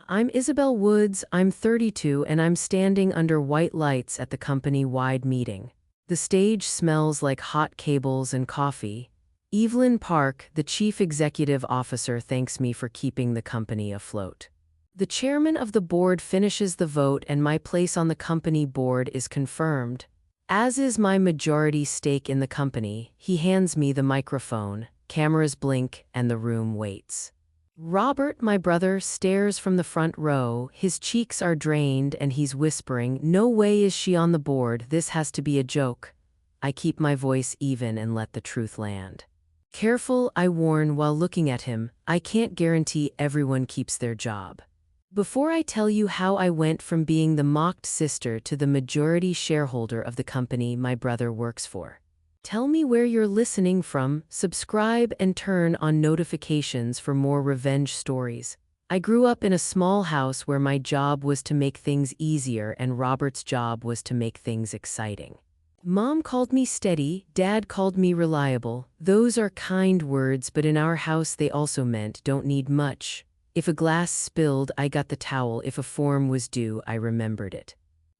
I'm Isabel Woods, I'm 32, and I'm standing under white lights at the company-wide meeting. The stage smells like hot cables and coffee. Evelyn Park, the chief executive officer, thanks me for keeping the company afloat. The chairman of the board finishes the vote and my place on the company board is confirmed. As is my majority stake in the company, he hands me the microphone, cameras blink, and the room waits. Robert, my brother, stares from the front row. His cheeks are drained and he's whispering, "No way is she on the board, this has to be a joke." I keep my voice even and let the truth land. Careful, I warn while looking at him, I can't guarantee everyone keeps their job. Before I tell you how I went from being the mocked sister to the majority shareholder of the company my brother works for, tell me where you're listening from, subscribe and turn on notifications for more revenge stories. I grew up in a small house where my job was to make things easier and Robert's job was to make things exciting. Mom called me steady, Dad called me reliable. Those are kind words, but in our house they also meant don't need much. If a glass spilled, I got the towel. If a form was due, I remembered it.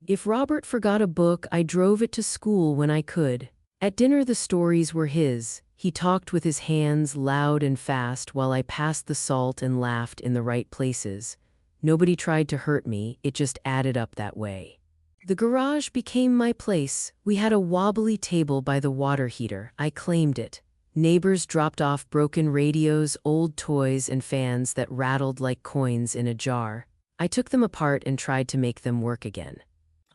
If Robert forgot a book, I drove it to school when I could. At dinner, the stories were his. He talked with his hands loud and fast while I passed the salt and laughed in the right places. Nobody tried to hurt me, it just added up that way. The garage became my place. We had a wobbly table by the water heater. I claimed it. Neighbors dropped off broken radios, old toys, and fans that rattled like coins in a jar. I took them apart and tried to make them work again.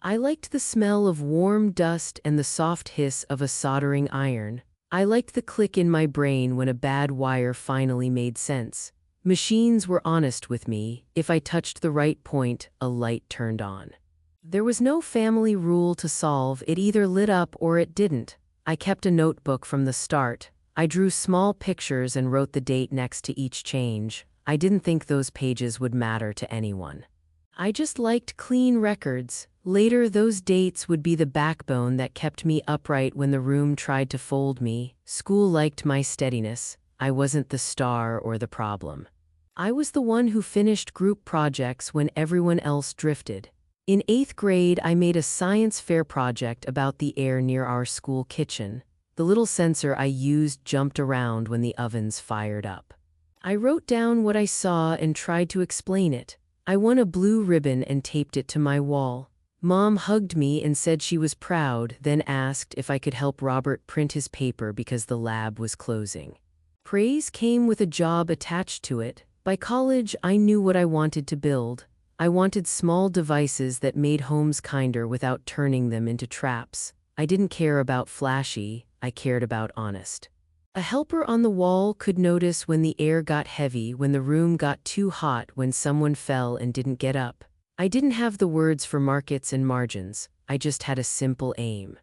I liked the smell of warm dust and the soft hiss of a soldering iron. I liked the click in my brain when a bad wire finally made sense. Machines were honest with me. If I touched the right point, a light turned on. There was no family rule to solve. It either lit up or it didn't. I kept a notebook from the start. I drew small pictures and wrote the date next to each change. I didn't think those pages would matter to anyone. I just liked clean records. Later, those dates would be the backbone that kept me upright when the room tried to fold me. School liked my steadiness. I wasn't the star or the problem. I was the one who finished group projects when everyone else drifted. In 8th grade, I made a science fair project about the air near our school kitchen. The little sensor I used jumped around when the ovens fired up. I wrote down what I saw and tried to explain it. I won a blue ribbon and taped it to my wall. Mom hugged me and said she was proud, then asked if I could help Robert print his paper because the lab was closing. Praise came with a job attached to it. By college, I knew what I wanted to build. I wanted small devices that made homes kinder without turning them into traps. I didn't care about flashy, I cared about honest. A helper on the wall could notice when the air got heavy, when the room got too hot, when someone fell and didn't get up. I didn't have the words for markets and margins, I just had a simple aim.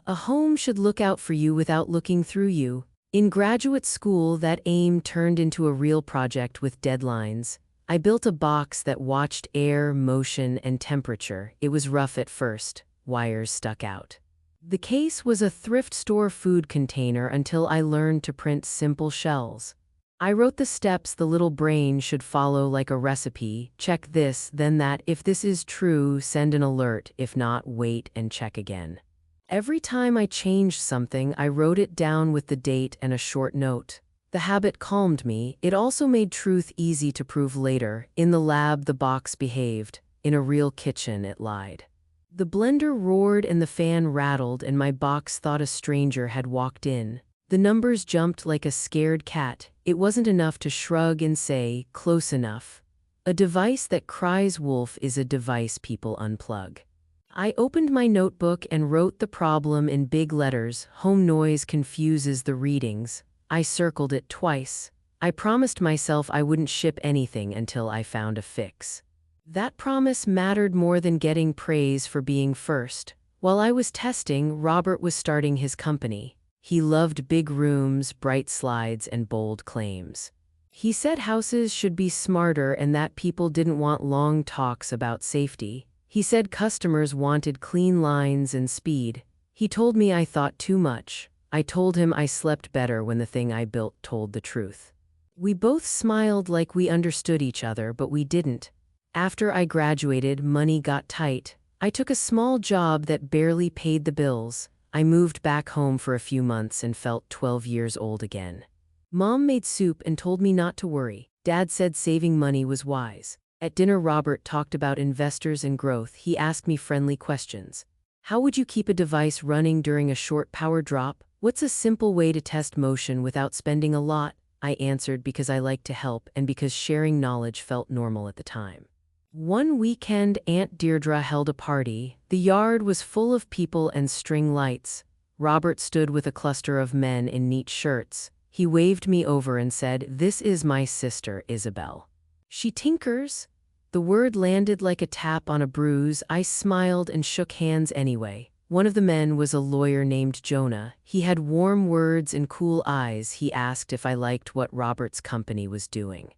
A home should look out for you without looking through you. In graduate school, that aim turned into a real project with deadlines. I built a box that watched air, motion, and temperature. It was rough at first, wires stuck out. The case was a thrift store food container until I learned to print simple shells. I wrote the steps the little brain should follow like a recipe. Check this, then that. If this is true, send an alert. If not, wait and check again. Every time I changed something, I wrote it down with the date and a short note. The habit calmed me. It also made truth easy to prove later. In the lab, the box behaved. In a real kitchen, it lied. The blender roared and the fan rattled, and my box thought a stranger had walked in. The numbers jumped like a scared cat. It wasn't enough to shrug and say, "Close enough." A device that cries wolf is a device people unplug. I opened my notebook and wrote the problem in big letters. Home noise confuses the readings. I circled it twice. I promised myself I wouldn't ship anything until I found a fix. That promise mattered more than getting praise for being first. While I was testing, Robert was starting his company. He loved big rooms, bright slides, and bold claims. He said houses should be smarter and that people didn't want long talks about safety. He said customers wanted clean lines and speed. He told me I thought too much. I told him I slept better when the thing I built told the truth. We both smiled like we understood each other, but we didn't. After I graduated, money got tight. I took a small job that barely paid the bills. I moved back home for a few months and felt 12 years old again. Mom made soup and told me not to worry. Dad said saving money was wise. At dinner, Robert talked about investors and growth. He asked me friendly questions. How would you keep a device running during a short power drop? What's a simple way to test motion without spending a lot? I answered because I like to help and because sharing knowledge felt normal at the time. One weekend, Aunt Deirdre held a party. The yard was full of people and string lights. Robert stood with a cluster of men in neat shirts. He waved me over and said, "This is my sister, Isabel. She tinkers." The word landed like a tap on a bruise. I smiled and shook hands anyway. One of the men was a lawyer named Jonah. He had warm words and cool eyes. He asked if I liked what Robert's company was doing.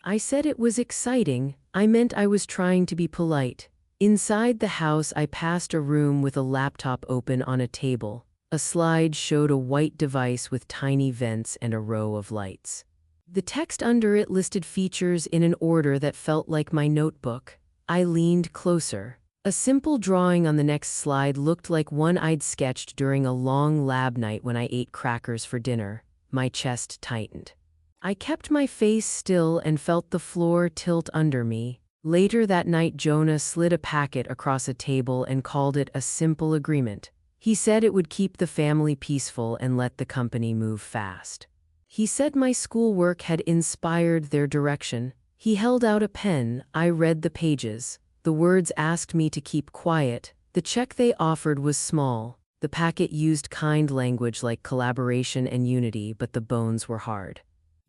I said it was exciting. I meant I was trying to be polite. Inside the house, I passed a room with a laptop open on a table. A slide showed a white device with tiny vents and a row of lights. The text under it listed features in an order that felt like my notebook. I leaned closer. A simple drawing on the next slide looked like one I'd sketched during a long lab night when I ate crackers for dinner. My chest tightened. I kept my face still and felt the floor tilt under me. Later that night, Jonah slid a packet across a table and called it a simple agreement. He said it would keep the family peaceful and let the company move fast. He said my schoolwork had inspired their direction. He held out a pen. I read the pages. The words asked me to keep quiet. The check they offered was small. The packet used kind language like collaboration and unity, but the bones were hard.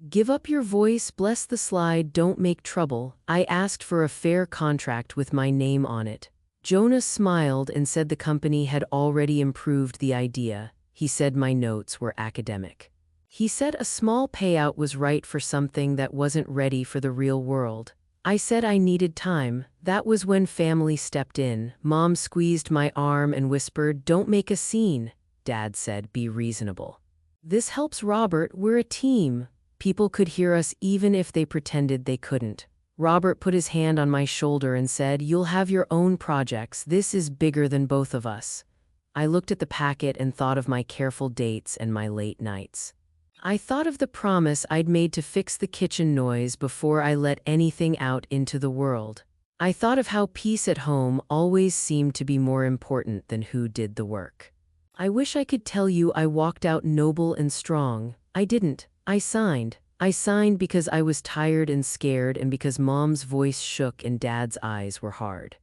Give up your voice, bless the slide, don't make trouble. I asked for a fair contract with my name on it. Jonah smiled and said the company had already improved the idea. He said my notes were academic. He said a small payout was right for something that wasn't ready for the real world. I said I needed time. That was when family stepped in. Mom squeezed my arm and whispered, "Don't make a scene." Dad said, "Be reasonable. This helps Robert, we're a team." People could hear us even if they pretended they couldn't. Robert put his hand on my shoulder and said, "You'll have your own projects. This is bigger than both of us." I looked at the packet and thought of my careful dates and my late nights. I thought of the promise I'd made to fix the kitchen noise before I let anything out into the world. I thought of how peace at home always seemed to be more important than who did the work. I wish I could tell you I walked out noble and strong. I didn't. I signed. I signed because I was tired and scared and because Mom's voice shook and Dad's eyes were hard.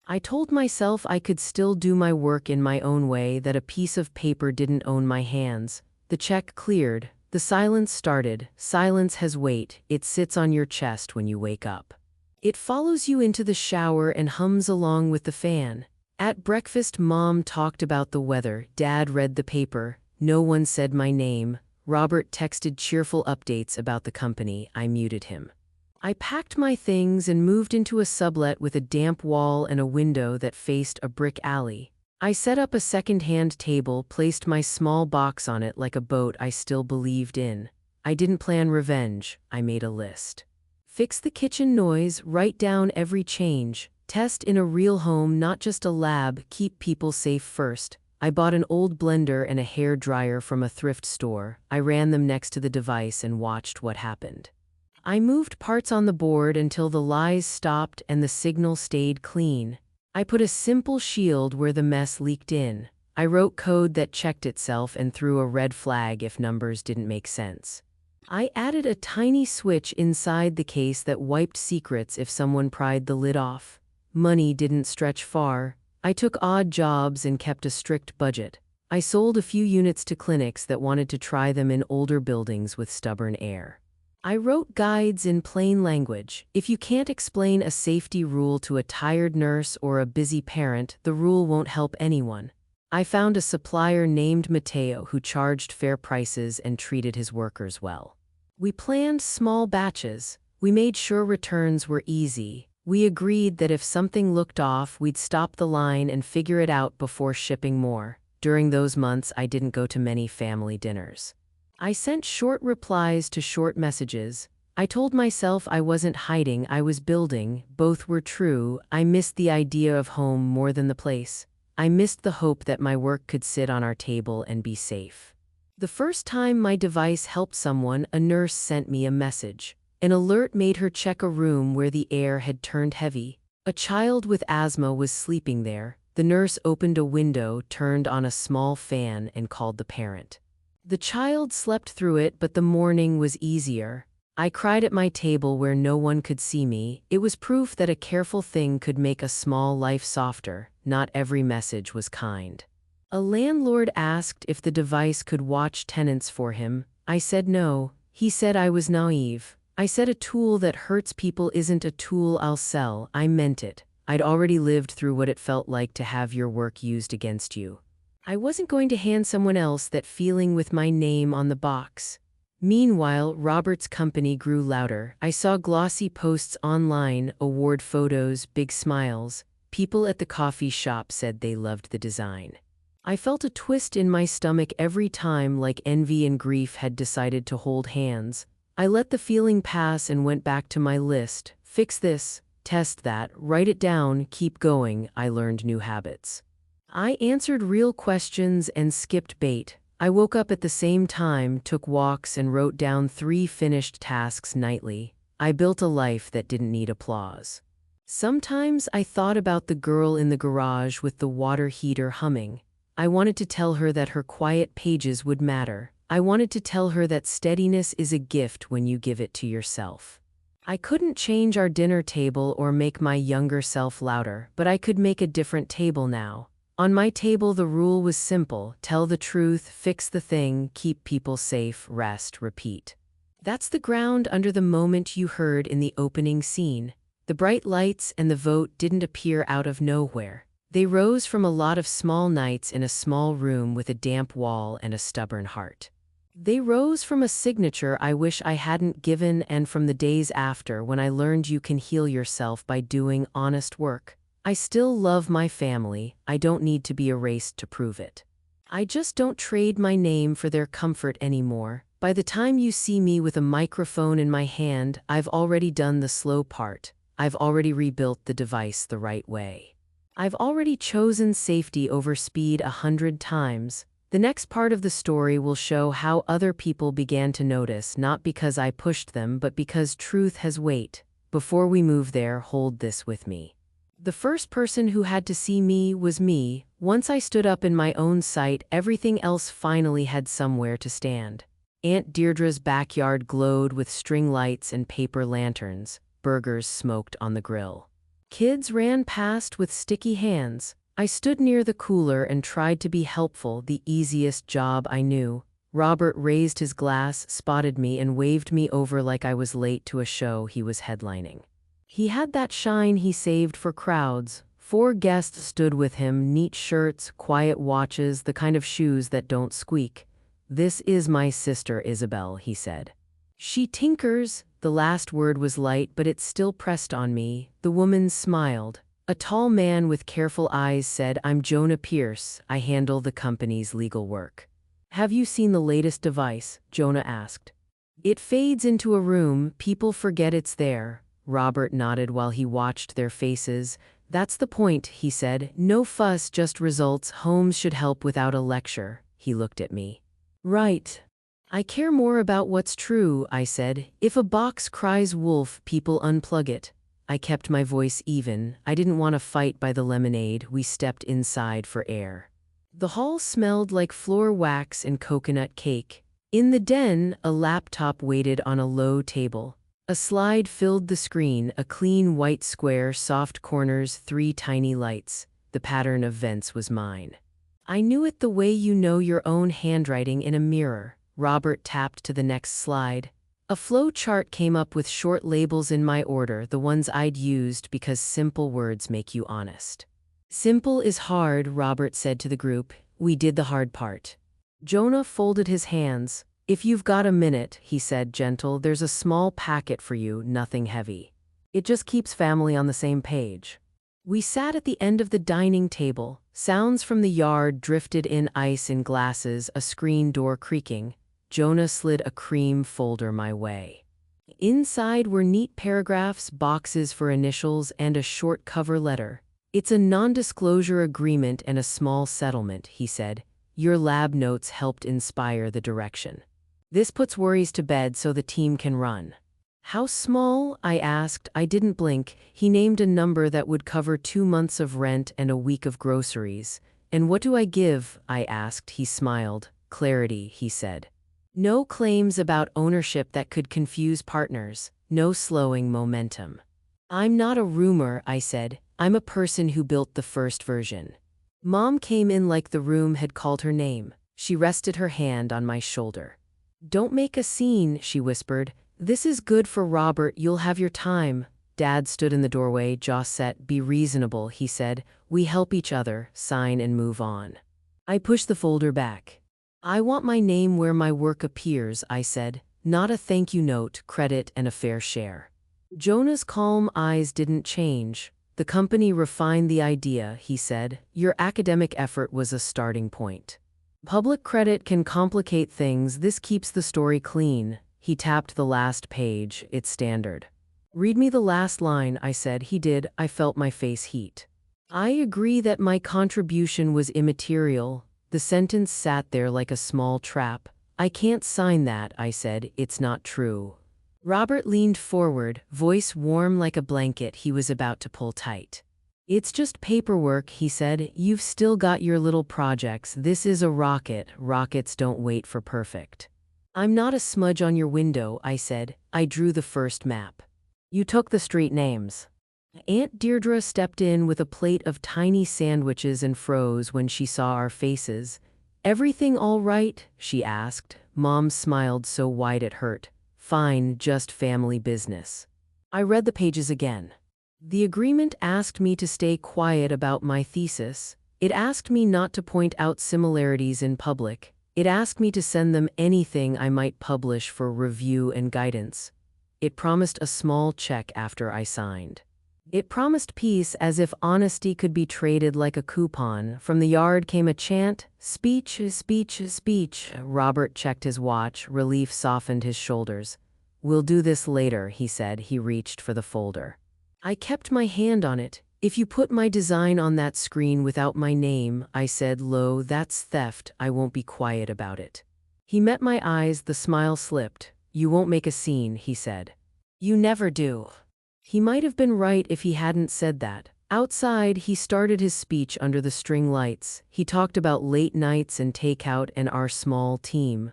I told myself I could still do my work in my own way, that a piece of paper didn't own my hands. The check cleared. The silence started. Silence has weight. It sits on your chest when you wake up. It follows you into the shower and hums along with the fan. At breakfast, Mom talked about the weather. Dad read the paper. No one said my name. Robert texted cheerful updates about the company. I muted him. I packed my things and moved into a sublet with a damp wall and a window that faced a brick alley. I set up a second-hand table, placed my small box on it like a boat I still believed in. I didn't plan revenge. I made a list. Fix the kitchen noise, write down every change. Test in a real home, not just a lab, keep people safe first. I bought an old blender and a hair dryer from a thrift store. I ran them next to the device and watched what happened. I moved parts on the board until the lies stopped and the signal stayed clean. I put a simple shield where the mess leaked in. I wrote code that checked itself and threw a red flag if numbers didn't make sense. I added a tiny switch inside the case that wiped secrets if someone pried the lid off. Money didn't stretch far. I took odd jobs and kept a strict budget. I sold a few units to clinics that wanted to try them in older buildings with stubborn air. I wrote guides in plain language. If you can't explain a safety rule to a tired nurse or a busy parent, the rule won't help anyone. I found a supplier named Mateo who charged fair prices and treated his workers well. We planned small batches. We made sure returns were easy. We agreed that if something looked off, we'd stop the line and figure it out before shipping more. During those months, I didn't go to many family dinners. I sent short replies to short messages. I told myself I wasn't hiding, I was building. Both were true. I missed the idea of home more than the place. I missed the hope that my work could sit on our table and be safe. The first time my device helped someone, a nurse sent me a message. An alert made her check a room where the air had turned heavy. A child with asthma was sleeping there. The nurse opened a window, turned on a small fan, and called the parent. The child slept through it, but the morning was easier. I cried at my table where no one could see me. It was proof that a careful thing could make a small life softer. Not every message was kind. A landlord asked if the device could watch tenants for him. I said no. He said I was naive. I said a tool that hurts people isn't a tool I'll sell. I meant it. I'd already lived through what it felt like to have your work used against you. I wasn't going to hand someone else that feeling with my name on the box. Meanwhile, Robert's company grew louder. I saw glossy posts online, award photos, big smiles. People at the coffee shop said they loved the design. I felt a twist in my stomach every time, like envy and grief had decided to hold hands. I let the feeling pass and went back to my list. Fix this, test that, write it down, keep going. I learned new habits. I answered real questions and skipped bait. I woke up at the same time, took walks, and wrote down 3 finished tasks nightly. I built a life that didn't need applause. Sometimes I thought about the girl in the garage with the water heater humming. I wanted to tell her that her quiet pages would matter. I wanted to tell her that steadiness is a gift when you give it to yourself. I couldn't change our dinner table or make my younger self louder, but I could make a different table now. On my table, the rule was simple: tell the truth, fix the thing, keep people safe, rest, repeat. That's the ground under the moment you heard in the opening scene. The bright lights and the vote didn't appear out of nowhere. They rose from a lot of small nights in a small room with a damp wall and a stubborn heart. They rose from a signature I wish I hadn't given, and from the days after when I learned you can heal yourself by doing honest work. I still love my family. I don't need to be erased to prove it. I just don't trade my name for their comfort anymore. By the time you see me with a microphone in my hand, I've already done the slow part. I've already rebuilt the device the right way. I've already chosen safety over speed 100 times. The next part of the story will show how other people began to notice, not because I pushed them, but because truth has weight. Before we move there, hold this with me. The first person who had to see me was me. Once I stood up in my own sight, everything else finally had somewhere to stand. Aunt Deirdre's backyard glowed with string lights and paper lanterns. Burgers smoked on the grill. Kids ran past with sticky hands. I stood near the cooler and tried to be helpful, the easiest job I knew. Robert raised his glass, spotted me, and waved me over like I was late to a show he was headlining. He had that shine he saved for crowds. 4 guests stood with him, neat shirts, quiet watches, the kind of shoes that don't squeak. "This is my sister Isabel," he said. "She tinkers." The last word was light, but it still pressed on me. The woman smiled. A tall man with careful eyes said, "I'm Jonah Pierce. I handle the company's legal work." "Have you seen the latest device?" Jonah asked. "It fades into a room. People forget it's there." Robert nodded while he watched their faces. "That's the point," he said. "No fuss, just results. Homes should help without a lecture." He looked at me. "Right. I care more about what's true," I said. "If a box cries wolf, people unplug it." I kept my voice even. I didn't want to fight by the lemonade. We stepped inside for air. The hall smelled like floor wax and coconut cake. In the den, a laptop waited on a low table. A slide filled the screen, a clean white square, soft corners, 3 tiny lights. The pattern of vents was mine. I knew it the way you know your own handwriting in a mirror. Robert tapped to the next slide. A flow chart came up with short labels in my order, the ones I'd used because simple words make you honest. "Simple is hard," Robert said to the group. "We did the hard part." Jonah folded his hands. "If you've got a minute," he said, gentle, "there's a small packet for you, nothing heavy. It just keeps family on the same page." We sat at the end of the dining table. Sounds from the yard drifted in, ice in glasses, a screen door creaking. Jonah slid a cream folder my way. Inside were neat paragraphs, boxes for initials, and a short cover letter. "It's a non-disclosure agreement and a small settlement," he said. "Your lab notes helped inspire the direction. This puts worries to bed so the team can run." "How small?" I asked. I didn't blink. He named a number that would cover 2 months of rent and a week of groceries. "And what do I give?" I asked. He smiled. "Clarity," he said. "No claims about ownership that could confuse partners. No slowing momentum." "I'm not a rumor," I said. "I'm a person who built the first version." Mom came in like the room had called her name. She rested her hand on my shoulder. "Don't make a scene," she whispered. "This is good for Robert. You'll have your time." Dad stood in the doorway, jaw set. "Be reasonable," he said. "We help each other, sign and move on." I pushed the folder back. "I want my name where my work appears," I said. "Not a thank you note, credit, and a fair share." Jonah's calm eyes didn't change. "The company refined the idea," he said. "Your academic effort was a starting point. Public credit can complicate things. This keeps the story clean." He tapped the last page. "It's standard." "Read me the last line," I said. He did. I felt my face heat. "I agree that my contribution was immaterial." The sentence sat there like a small trap. "I can't sign that," I said. "It's not true." Robert leaned forward, voice warm like a blanket. He was about to pull tight. "It's just paperwork," he said. "You've still got your little projects. This is a rocket. Rockets don't wait for perfect." "I'm not a smudge on your window," I said. I drew the first map. "You took the street names." Aunt Deirdre stepped in with a plate of tiny sandwiches and froze when she saw our faces. "Everything all right?" she asked. Mom smiled so wide it hurt. "Fine, just family business." I read the pages again. The agreement asked me to stay quiet about my thesis. It asked me not to point out similarities in public. It asked me to send them anything I might publish for review and guidance. It promised a small check after I signed. It promised peace, as if honesty could be traded like a coupon. From the yard came a chant, "Speech, speech, speech." Robert checked his watch. Relief softened his shoulders. "We'll do this later," he said. He reached for the folder. I kept my hand on it. "If you put my design on that screen without my name," I said low, "that's theft. I won't be quiet about it." He met my eyes. The smile slipped. "You won't make a scene," he said. "You never do." He might have been right if he hadn't said that. Outside, he started his speech under the string lights. He talked about late nights and takeout and our small team.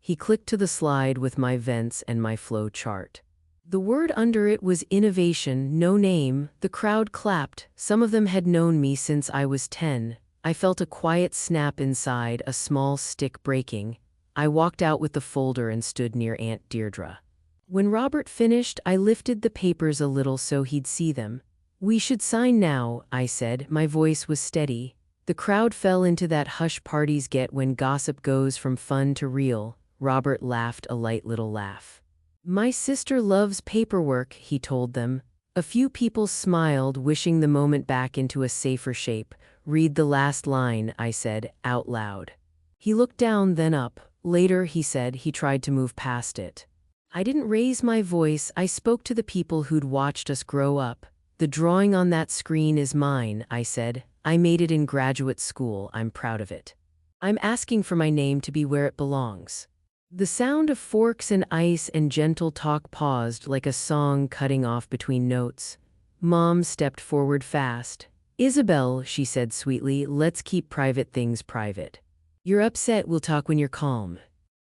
He clicked to the slide with my vents and my flow chart. The word under it was innovation, no name. The crowd clapped. Some of them had known me since I was 10. I felt a quiet snap inside, a small stick breaking. I walked out with the folder and stood near Aunt Deirdre. When Robert finished, I lifted the papers a little so he'd see them. "We should sign now," I said. My voice was steady. The crowd fell into that hush parties get when gossip goes from fun to real. Robert laughed a light little laugh. "My sister loves paperwork," he told them. A few people smiled, wishing the moment back into a safer shape. "Read the last line," I said, out loud. He looked down, then up. "Later," he said. He tried to move past it. I didn't raise my voice. I spoke to the people who'd watched us grow up. "The drawing on that screen is mine," I said. "I made it in graduate school. I'm proud of it. I'm asking for my name to be where it belongs." The sound of forks and ice and gentle talk paused, like a song cutting off between notes. Mom stepped forward fast. "Isabel," she said sweetly, "let's keep private things private. You're upset. We'll talk when you're calm."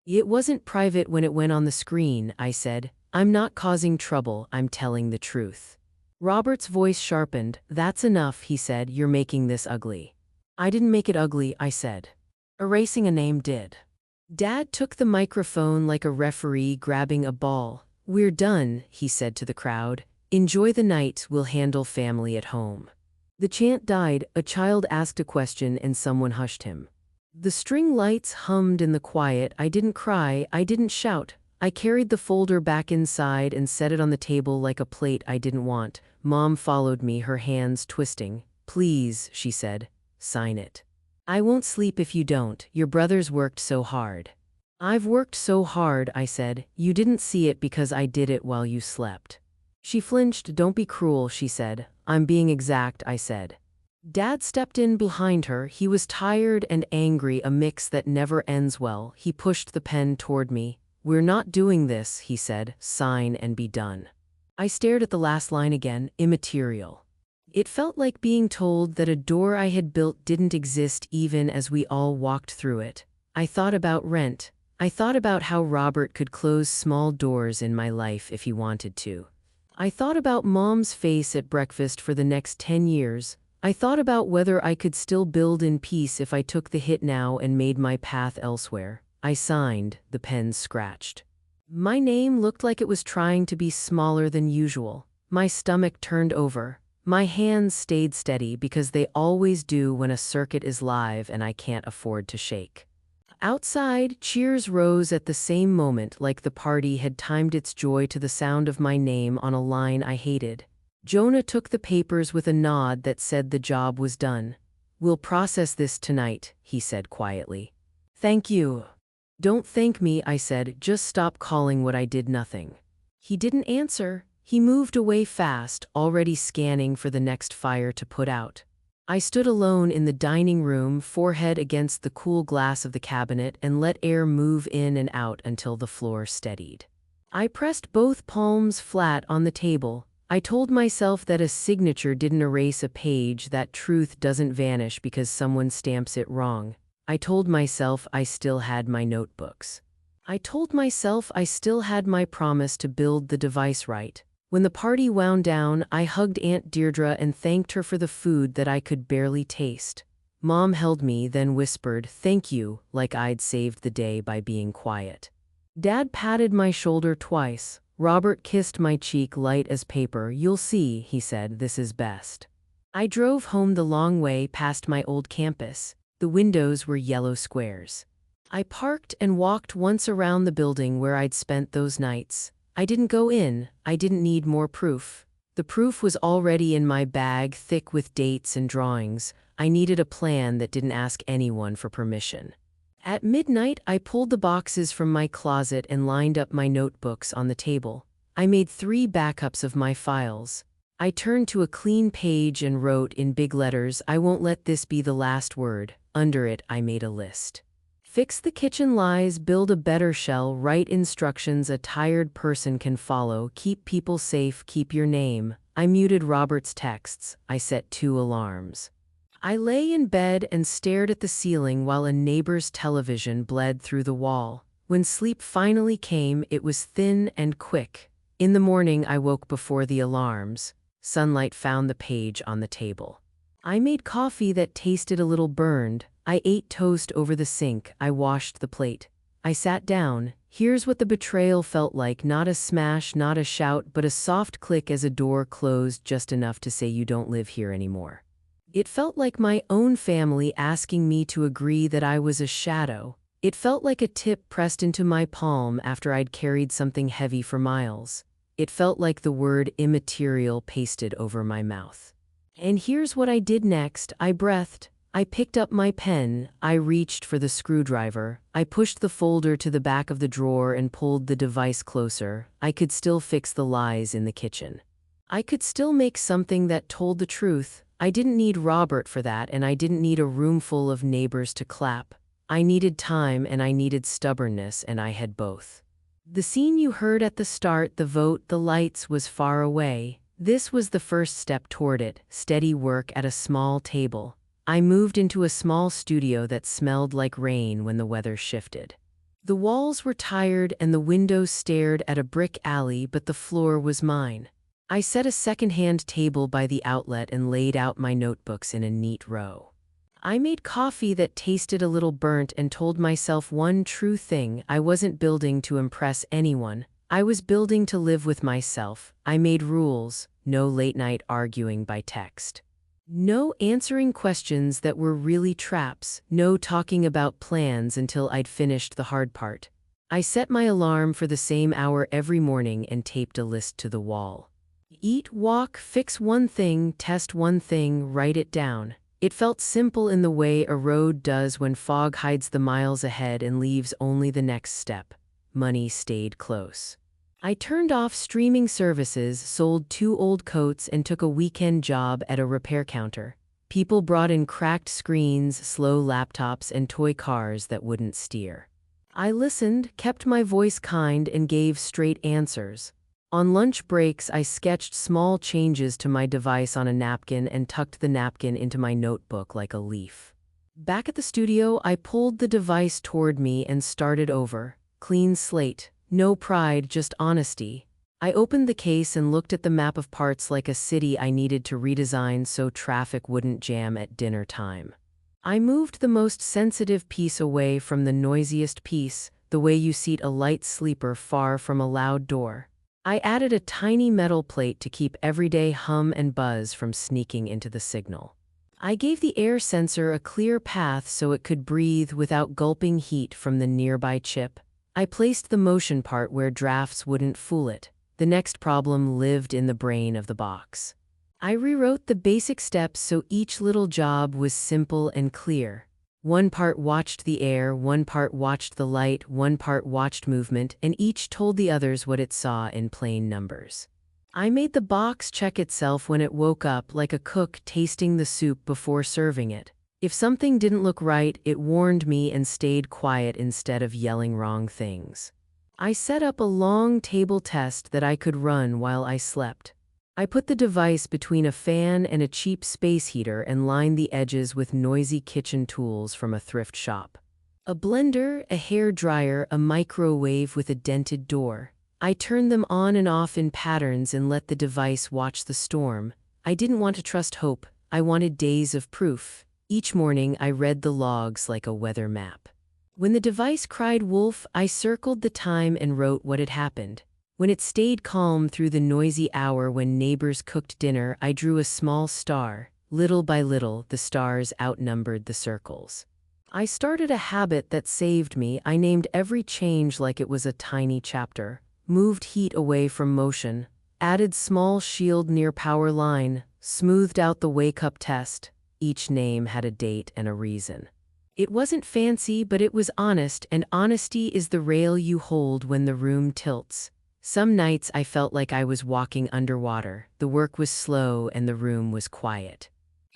"It wasn't private when it went on the screen," I said. "I'm not causing trouble. I'm telling the truth." Robert's voice sharpened. "That's enough," he said. "You're making this ugly." "I didn't make it ugly," I said. "Erasing a name did." Dad took the microphone like a referee grabbing a ball. "We're done," he said to the crowd. "Enjoy the night. We'll handle family at home." The chant died. A child asked a question and someone hushed him. The string lights hummed in the quiet. I didn't cry. I didn't shout. I carried the folder back inside and set it on the table like a plate I didn't want. Mom followed me, her hands twisting. "Please," she said, "sign it. I won't sleep if you don't. Your brothers worked so hard." I've worked so hard, I said. You didn't see it because I did it while you slept. She flinched. Don't be cruel, she said. I'm being exact, I said. Dad stepped in behind her. He was tired and angry, a mix that never ends well. He pushed the pen toward me. We're not doing this, he said. Sign and be done. I stared at the last line again, immaterial. It felt like being told that a door I had built didn't exist even as we all walked through it. I thought about rent. I thought about how Robert could close small doors in my life if he wanted to. I thought about Mom's face at breakfast for the next 10 years. I thought about whether I could still build in peace if I took the hit now and made my path elsewhere. I signed, the pen scratched. My name looked like it was trying to be smaller than usual. My stomach turned over. My hands stayed steady because they always do when a circuit is live and I can't afford to shake. Outside, cheers rose at the same moment, like the party had timed its joy to the sound of my name on a line I hated. Jonah took the papers with a nod that said the job was done. We'll process this tonight, he said quietly. Thank you. Don't thank me, I said. Just stop calling what I did nothing. He didn't answer. He moved away fast, already scanning for the next fire to put out. I stood alone in the dining room, forehead against the cool glass of the cabinet, and let air move in and out until the floor steadied. I pressed both palms flat on the table. I told myself that a signature didn't erase a page, that truth doesn't vanish because someone stamps it wrong. I told myself I still had my notebooks. I told myself I still had my promise to build the device right. When the party wound down, I hugged Aunt Deirdre and thanked her for the food that I could barely taste. Mom held me, then whispered, "Thank you," like I'd saved the day by being quiet. Dad patted my shoulder twice. Robert kissed my cheek light as paper. "You'll see," he said, "this is best." I drove home the long way past my old campus. The windows were yellow squares. I parked and walked once around the building where I'd spent those nights. I didn't go in. I didn't need more proof. The proof was already in my bag, thick with dates and drawings. I needed a plan that didn't ask anyone for permission. At midnight, I pulled the boxes from my closet and lined up my notebooks on the table. I made 3 backups of my files. I turned to a clean page and wrote in big letters, "I won't let this be the last word." Under it, I made a list. Fix the kitchen lies, build a better shell, write instructions a tired person can follow, keep people safe, keep your name. I muted Robert's texts. I set 2 alarms. I lay in bed and stared at the ceiling while a neighbor's television bled through the wall. When sleep finally came, it was thin and quick. In the morning, I woke before the alarms. Sunlight found the page on the table. I made coffee that tasted a little burned. I ate toast over the sink. I washed the plate. I sat down. Here's what the betrayal felt like. Not a smash, not a shout, but a soft click as a door closed just enough to say you don't live here anymore. It felt like my own family asking me to agree that I was a shadow. It felt like a tip pressed into my palm after I'd carried something heavy for miles. It felt like the word immaterial pasted over my mouth. And here's what I did next. I breathed. I picked up my pen. I reached for the screwdriver. I pushed the folder to the back of the drawer and pulled the device closer. I could still fix the lies in the kitchen. I could still make something that told the truth. I didn't need Robert for that, and I didn't need a room full of neighbors to clap. I needed time and I needed stubbornness, and I had both. The scene you heard at the start, the vote, the lights, was far away. This was the first step toward it, steady work at a small table. I moved into a small studio that smelled like rain when the weather shifted. The walls were tired and the windows stared at a brick alley, but the floor was mine. I set a second-hand table by the outlet and laid out my notebooks in a neat row. I made coffee that tasted a little burnt and told myself one true thing: I wasn't building to impress anyone. I was building to live with myself. I made rules: no late-night arguing by text. No answering questions that were really traps. No talking about plans until I'd finished the hard part. I set my alarm for the same hour every morning and taped a list to the wall. Eat, walk, fix one thing, test one thing, write it down. It felt simple in the way a road does when fog hides the miles ahead and leaves only the next step. Money stayed close. I turned off streaming services, sold 2 old coats, and took a weekend job at a repair counter. People brought in cracked screens, slow laptops, and toy cars that wouldn't steer. I listened, kept my voice kind, and gave straight answers. On lunch breaks, I sketched small changes to my device on a napkin and tucked the napkin into my notebook like a leaf. Back at the studio, I pulled the device toward me and started over. Clean slate. No pride, just honesty. I opened the case and looked at the map of parts like a city I needed to redesign so traffic wouldn't jam at dinner time. I moved the most sensitive piece away from the noisiest piece, the way you seat a light sleeper far from a loud door. I added a tiny metal plate to keep everyday hum and buzz from sneaking into the signal. I gave the air sensor a clear path so it could breathe without gulping heat from the nearby chip. I placed the motion part where drafts wouldn't fool it. The next problem lived in the brain of the box. I rewrote the basic steps so each little job was simple and clear. One part watched the air, one part watched the light, one part watched movement, and each told the others what it saw in plain numbers. I made the box check itself when it woke up like a cook tasting the soup before serving it. If something didn't look right, it warned me and stayed quiet instead of yelling wrong things. I set up a long table test that I could run while I slept. I put the device between a fan and a cheap space heater and lined the edges with noisy kitchen tools from a thrift shop. A blender, a hair dryer, a microwave with a dented door. I turned them on and off in patterns and let the device watch the storm. I didn't want to trust hope. I wanted days of proof. Each morning I read the logs like a weather map. When the device cried wolf, I circled the time and wrote what had happened. When it stayed calm through the noisy hour when neighbors cooked dinner, I drew a small star. Little by little, the stars outnumbered the circles. I started a habit that saved me. I named every change like it was a tiny chapter. Moved heat away from motion. Added small shield near power line. Smoothed out the wake-up test. Each name had a date and a reason. It wasn't fancy, but it was honest, and honesty is the rail you hold when the room tilts. Some nights I felt like I was walking underwater. The work was slow and the room was quiet.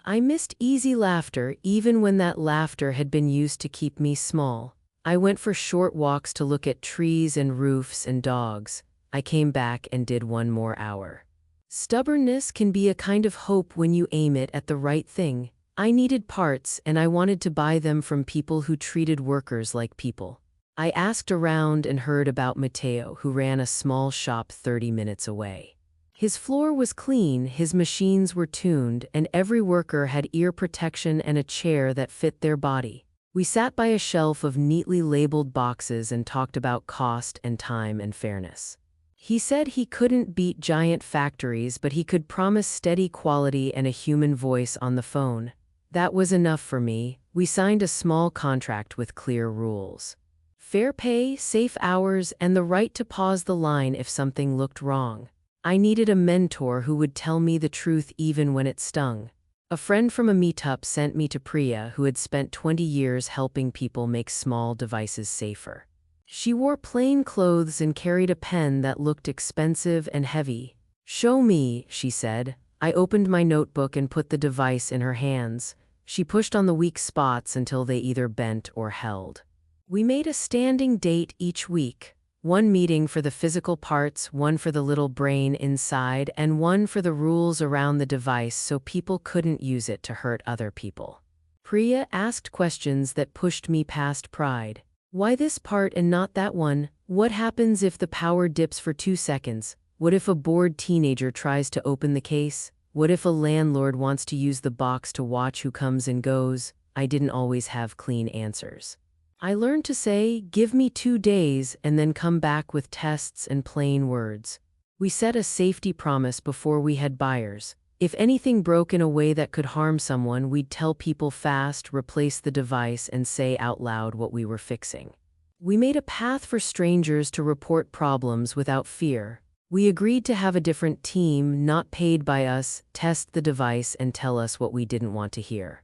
I missed easy laughter, even when that laughter had been used to keep me small. I went for short walks to look at trees and roofs and dogs. I came back and did 1 more hour. Stubbornness can be a kind of hope when you aim it at the right thing. I needed parts, and I wanted to buy them from people who treated workers like people. I asked around and heard about Matteo, who ran a small shop 30 minutes away. His floor was clean, his machines were tuned, and every worker had ear protection and a chair that fit their body. We sat by a shelf of neatly labeled boxes and talked about cost and time and fairness. He said he couldn't beat giant factories, but he could promise steady quality and a human voice on the phone. That was enough for me. We signed a small contract with clear rules. Fair pay, safe hours, and the right to pause the line if something looked wrong. I needed a mentor who would tell me the truth even when it stung. A friend from a meetup sent me to Priya, who had spent 20 years helping people make small devices safer. She wore plain clothes and carried a pen that looked expensive and heavy. "Show me," she said. I opened my notebook and put the device in her hands. She pushed on the weak spots until they either bent or held. We made a standing date each week. 1 meeting for the physical parts, 1 for the little brain inside, and 1 for the rules around the device so people couldn't use it to hurt other people. Priya asked questions that pushed me past pride. Why this part and not that one? What happens if the power dips for 2 seconds? What if a bored teenager tries to open the case? What if a landlord wants to use the box to watch who comes and goes? I didn't always have clean answers. I learned to say, "Give me 2 days," and then come back with tests and plain words. We set a safety promise before we had buyers. If anything broke in a way that could harm someone, we'd tell people fast, replace the device, and say out loud what we were fixing. We made a path for strangers to report problems without fear. We agreed to have a different team, not paid by us, test the device and tell us what we didn't want to hear.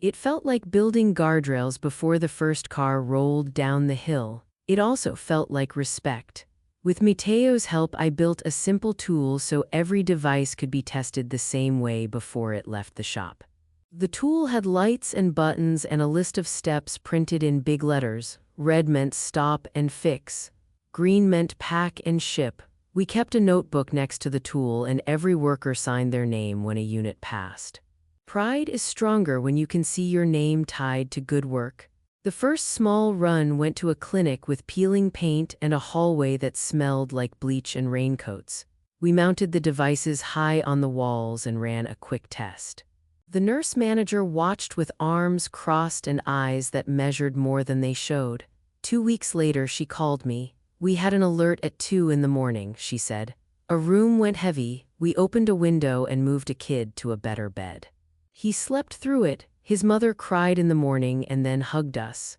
It felt like building guardrails before the first car rolled down the hill. It also felt like respect. With Mateo's help, I built a simple tool so every device could be tested the same way before it left the shop. The tool had lights and buttons and a list of steps printed in big letters. Red meant stop and fix. Green meant pack and ship. We kept a notebook next to the tool, and every worker signed their name when a unit passed. Pride is stronger when you can see your name tied to good work. The first small run went to a clinic with peeling paint and a hallway that smelled like bleach and raincoats. We mounted the devices high on the walls and ran a quick test. The nurse manager watched with arms crossed and eyes that measured more than they showed. 2 weeks later, she called me. "We had an alert at 2 in the morning," she said. "A room went heavy. We opened a window and moved a kid to a better bed. He slept through it. His mother cried in the morning and then hugged us.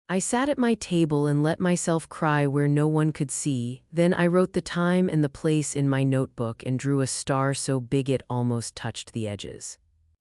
I sat at my table and let myself cry where no one could see. Then I wrote the time and the place in my notebook and drew a star so big it almost touched the edges."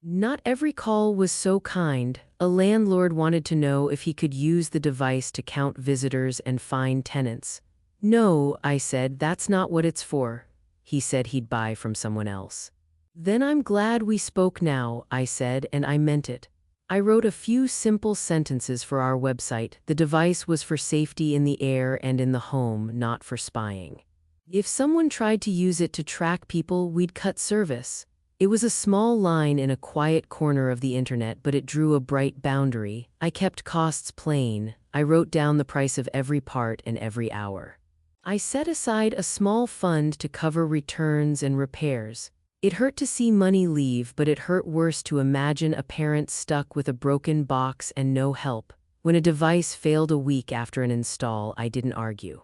Not every call was so kind. A landlord wanted to know if he could use the device to count visitors and fine tenants. "No," I said, "that's not what it's for." He said he'd buy from someone else. "Then I'm glad we spoke now," I said, and I meant it. I wrote a few simple sentences for our website. The device was for safety in the air and in the home, not for spying. If someone tried to use it to track people, we'd cut service. It was a small line in a quiet corner of the internet, but it drew a bright boundary. I kept costs plain. I wrote down the price of every part and every hour. I set aside a small fund to cover returns and repairs. It hurt to see money leave, but it hurt worse to imagine a parent stuck with a broken box and no help. When a device failed a week after an install, I didn't argue.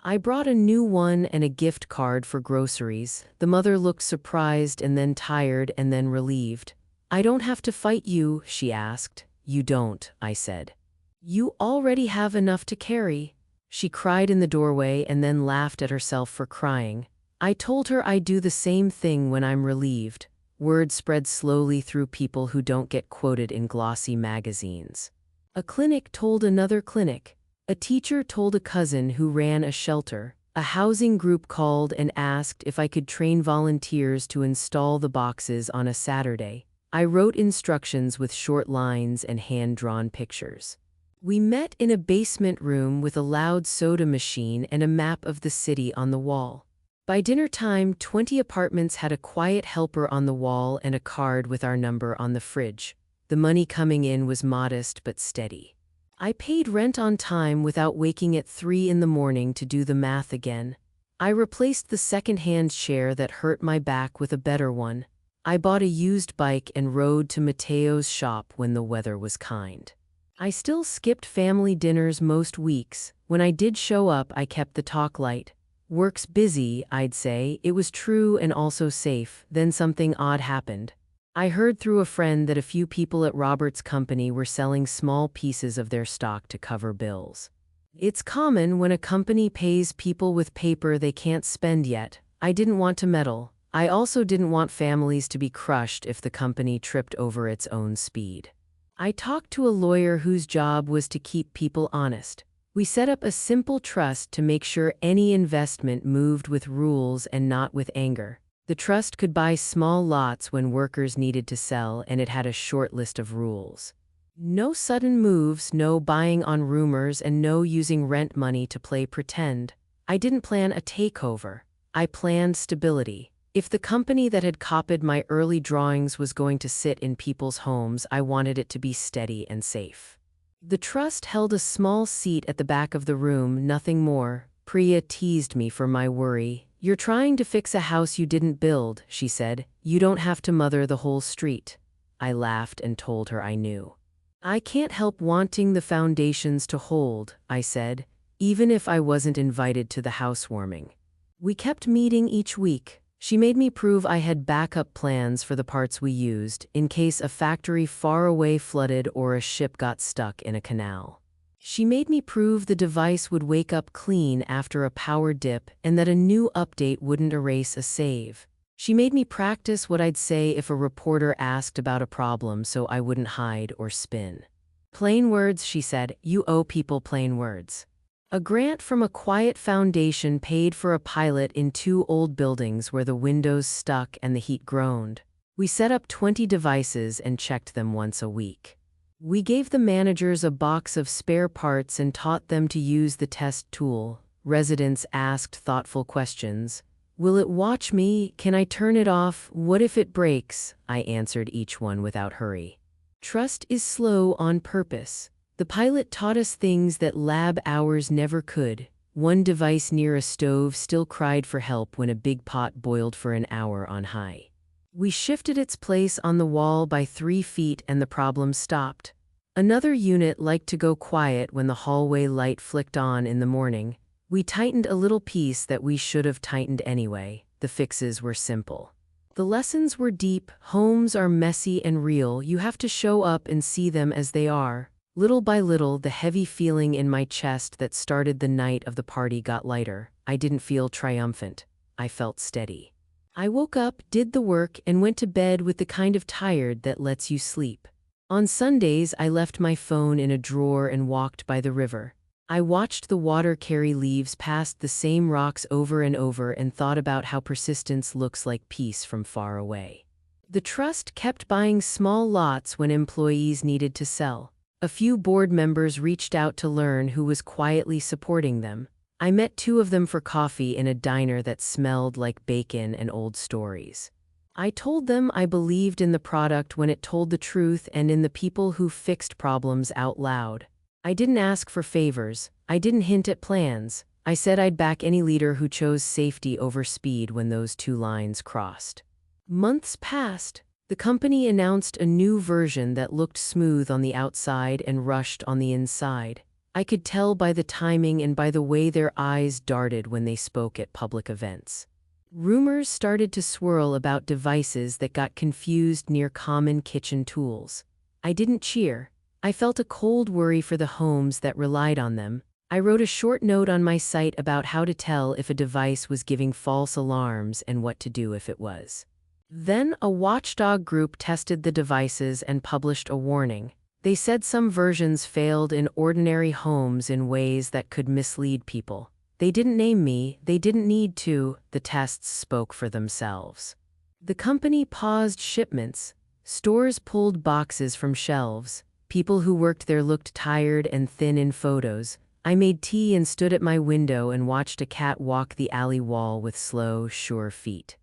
I brought a new one and a gift card for groceries. The mother looked surprised and then tired and then relieved. "I don't have to fight you," she asked. "You don't," I said. "You already have enough to carry." She cried in the doorway and then laughed at herself for crying. I told her I'd do the same thing when I'm relieved. Word spread slowly through people who don't get quoted in glossy magazines. A clinic told another clinic. A teacher told a cousin who ran a shelter. A housing group called and asked if I could train volunteers to install the boxes on a Saturday. I wrote instructions with short lines and hand-drawn pictures. We met in a basement room with a loud soda machine and a map of the city on the wall. By dinner time, 20 apartments had a quiet helper on the wall and a card with our number on the fridge. The money coming in was modest but steady. I paid rent on time without waking at 3 in the morning to do the math again. I replaced the second-hand chair that hurt my back with a better one. I bought a used bike and rode to Mateo's shop when the weather was kind. I still skipped family dinners most weeks. When I did show up, I kept the talk light. "Work's busy," I'd say. It was true and also safe. Then something odd happened. I heard through a friend that a few people at Robert's company were selling small pieces of their stock to cover bills. It's common when a company pays people with paper they can't spend yet. I didn't want to meddle. I also didn't want families to be crushed if the company tripped over its own speed. I talked to a lawyer whose job was to keep people honest. We set up a simple trust to make sure any investment moved with rules and not with anger. The trust could buy small lots when workers needed to sell, and it had a short list of rules. No sudden moves, no buying on rumors, and no using rent money to play pretend. I didn't plan a takeover. I planned stability. If the company that had copied my early drawings was going to sit in people's homes, I wanted it to be steady and safe. The trust held a small seat at the back of the room, nothing more. Priya teased me for my worry. "You're trying to fix a house you didn't build," she said. "You don't have to mother the whole street." I laughed and told her I knew. "I can't help wanting the foundations to hold," I said, even if I wasn't invited to the housewarming. We kept meeting each week. She made me prove I had backup plans for the parts we used, in case a factory far away flooded or a ship got stuck in a canal. She made me prove the device would wake up clean after a power dip and that a new update wouldn't erase a save. She made me practice what I'd say if a reporter asked about a problem so I wouldn't hide or spin. Plain words, she said, you owe people plain words. A grant from a quiet foundation paid for a pilot in 2 old buildings where the windows stuck and the heat groaned. We set up 20 devices and checked them once a week. We gave the managers a box of spare parts and taught them to use the test tool. Residents asked thoughtful questions. Will it watch me? Can I turn it off? What if it breaks? I answered each one without hurry. Trust is slow on purpose. The pilot taught us things that lab hours never could. One device near a stove still cried for help when a big pot boiled for an hour on high. We shifted its place on the wall by 3 feet and the problem stopped. Another unit liked to go quiet when the hallway light flicked on in the morning. We tightened a little piece that we should have tightened anyway. The fixes were simple. The lessons were deep. Homes are messy and real. You have to show up and see them as they are. Little by little, the heavy feeling in my chest that started the night of the party got lighter. I didn't feel triumphant. I felt steady. I woke up, did the work, and went to bed with the kind of tired that lets you sleep. On Sundays, I left my phone in a drawer and walked by the river. I watched the water carry leaves past the same rocks over and over and thought about how persistence looks like peace from far away. The trust kept buying small lots when employees needed to sell. A few board members reached out to learn who was quietly supporting them. I met 2 of them for coffee in a diner that smelled like bacon and old stories. I told them I believed in the product when it told the truth and in the people who fixed problems out loud. I didn't ask for favors. I didn't hint at plans. I said I'd back any leader who chose safety over speed when those 2 lines crossed. Months passed. The company announced a new version that looked smooth on the outside and rushed on the inside. I could tell by the timing and by the way their eyes darted when they spoke at public events. Rumors started to swirl about devices that got confused near common kitchen tools. I didn't cheer. I felt a cold worry for the homes that relied on them. I wrote a short note on my site about how to tell if a device was giving false alarms and what to do if it was. Then a watchdog group tested the devices and published a warning. They said some versions failed in ordinary homes in ways that could mislead people. They didn't name me, they didn't need to, the tests spoke for themselves. The company paused shipments. Stores pulled boxes from shelves. People who worked there looked tired and thin in photos. I made tea and stood at my window and watched a cat walk the alley wall with slow, sure feet.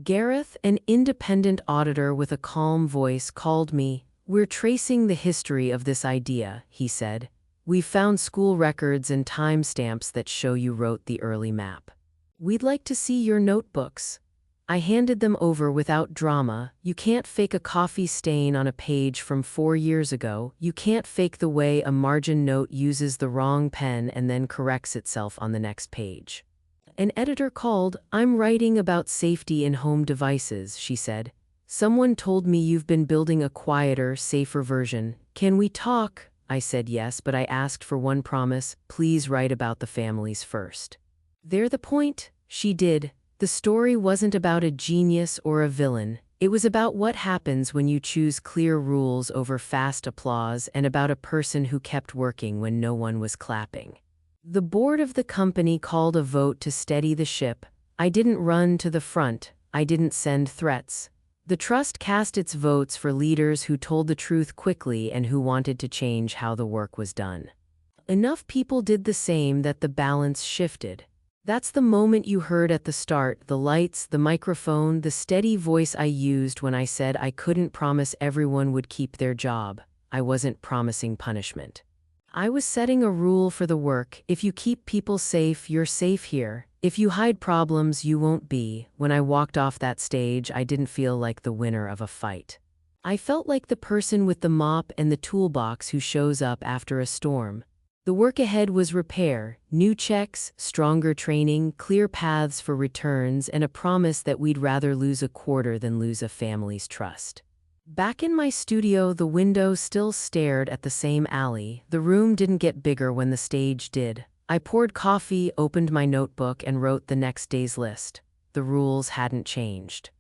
Gareth, an independent auditor with a calm voice, called me. We're tracing the history of this idea, he said. We've found school records and timestamps that show you wrote the early map. We'd like to see your notebooks. I handed them over without drama. You can't fake a coffee stain on a page from 4 years ago. You can't fake the way a margin note uses the wrong pen and then corrects itself on the next page. An editor called. I'm writing about safety in home devices, she said. Someone told me you've been building a quieter, safer version. Can we talk? I said yes, but I asked for one promise. Please write about the families first. They're the point. She did. The story wasn't about a genius or a villain. It was about what happens when you choose clear rules over fast applause and about a person who kept working when no one was clapping. The board of the company called a vote to steady the ship. I didn't run to the front. I didn't send threats. The trust cast its votes for leaders who told the truth quickly and who wanted to change how the work was done. Enough people did the same that the balance shifted. That's the moment you heard at the start, the lights, the microphone, the steady voice I used when I said I couldn't promise everyone would keep their job. I wasn't promising punishment. I was setting a rule for the work. If you keep people safe, you're safe here. If you hide problems, you won't be. When I walked off that stage, I didn't feel like the winner of a fight. I felt like the person with the mop and the toolbox who shows up after a storm. The work ahead was repair, new checks, stronger training, clear paths for returns, and a promise that we'd rather lose a quarter than lose a family's trust. Back in my studio, the window still stared at the same alley. The room didn't get bigger when the stage did. I poured coffee, opened my notebook, and wrote the next day's list. The rules hadn't changed.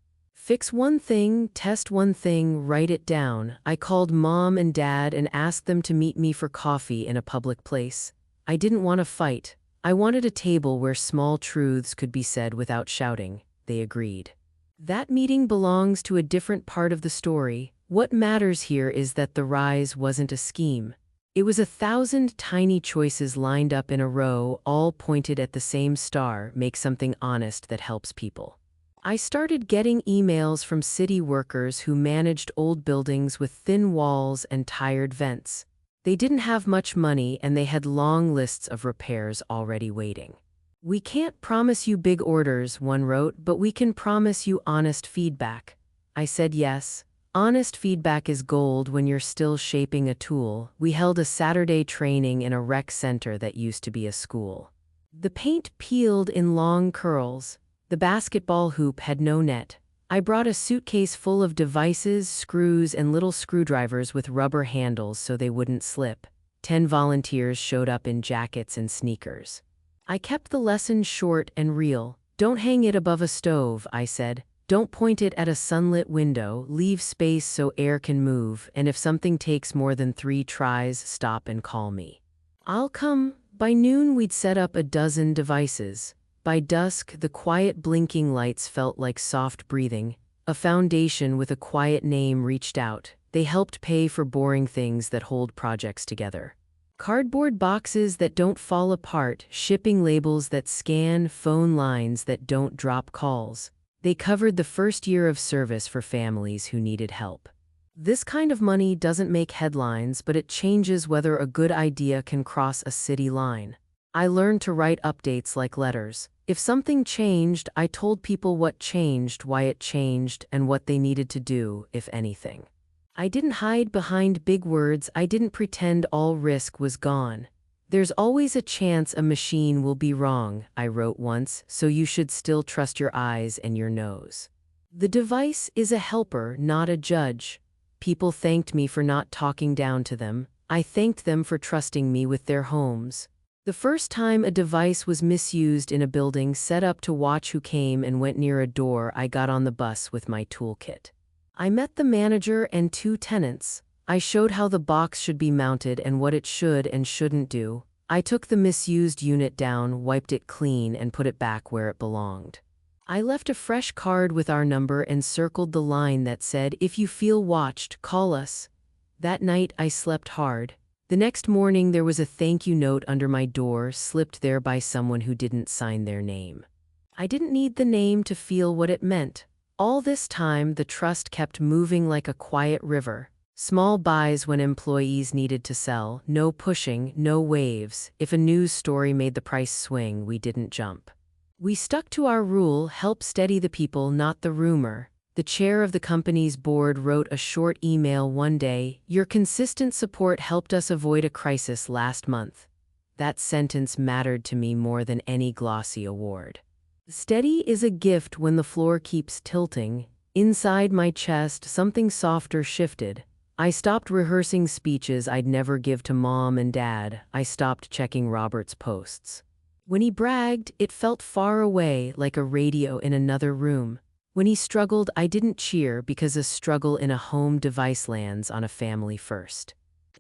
Fix one thing, test one thing, write it down. I called mom and dad and asked them to meet me for coffee in a public place. I didn't want to fight. I wanted a table where small truths could be said without shouting. They agreed. That meeting belongs to a different part of the story. What matters here is that the rise wasn't a scheme. It was 1,000 tiny choices lined up in a row, all pointed at the same star: make something honest that helps people. I started getting emails from city workers who managed old buildings with thin walls and tired vents. They didn't have much money and they had long lists of repairs already waiting. "We can't promise you big orders," one wrote, "but we can promise you honest feedback." I said yes. Honest feedback is gold when you're still shaping a tool. We held a Saturday training in a rec center that used to be a school. The paint peeled in long curls. The basketball hoop had no net. I brought a suitcase full of devices, screws, and little screwdrivers with rubber handles so they wouldn't slip. 10 volunteers showed up in jackets and sneakers. I kept the lesson short and real. "Don't hang it above a stove," I said. "Don't point it at a sunlit window. Leave space so air can move, and if something takes more than 3 tries, stop and call me. I'll come." By noon, we'd set up a dozen devices. By dusk, the quiet blinking lights felt like soft breathing. A foundation with a quiet name reached out. They helped pay for boring things that hold projects together. Cardboard boxes that don't fall apart, shipping labels that scan, phone lines that don't drop calls. They covered the first year of service for families who needed help. This kind of money doesn't make headlines, but it changes whether a good idea can cross a city line. I learned to write updates like letters. If something changed, I told people what changed, why it changed, and what they needed to do, if anything. I didn't hide behind big words. I didn't pretend all risk was gone. "There's always a chance a machine will be wrong," I wrote once, "so you should still trust your eyes and your nose." The device is a helper, not a judge. People thanked me for not talking down to them. I thanked them for trusting me with their homes. The first time a device was misused in a building set up to watch who came and went near a door, I got on the bus with my toolkit. I met the manager and 2 tenants. I showed how the box should be mounted and what it should and shouldn't do. I took the misused unit down, wiped it clean, and put it back where it belonged. I left a fresh card with our number and circled the line that said, "If you feel watched, call us." That night, I slept hard. The next morning, there was a thank you note under my door, slipped there by someone who didn't sign their name. I didn't need the name to feel what it meant. All this time, the trust kept moving like a quiet river. Small buys when employees needed to sell, no pushing, no waves. If a news story made the price swing, we didn't jump. We stuck to our rule: help steady the people, not the rumor. The chair of the company's board wrote a short email one day: "Your consistent support helped us avoid a crisis last month." That sentence mattered to me more than any glossy award. Steady is a gift when the floor keeps tilting. Inside my chest, something softer shifted. I stopped rehearsing speeches I'd never give to mom and dad. I stopped checking Robert's posts. When he bragged, it felt far away, like a radio in another room. When he struggled, I didn't cheer, because a struggle in a home device lands on a family first.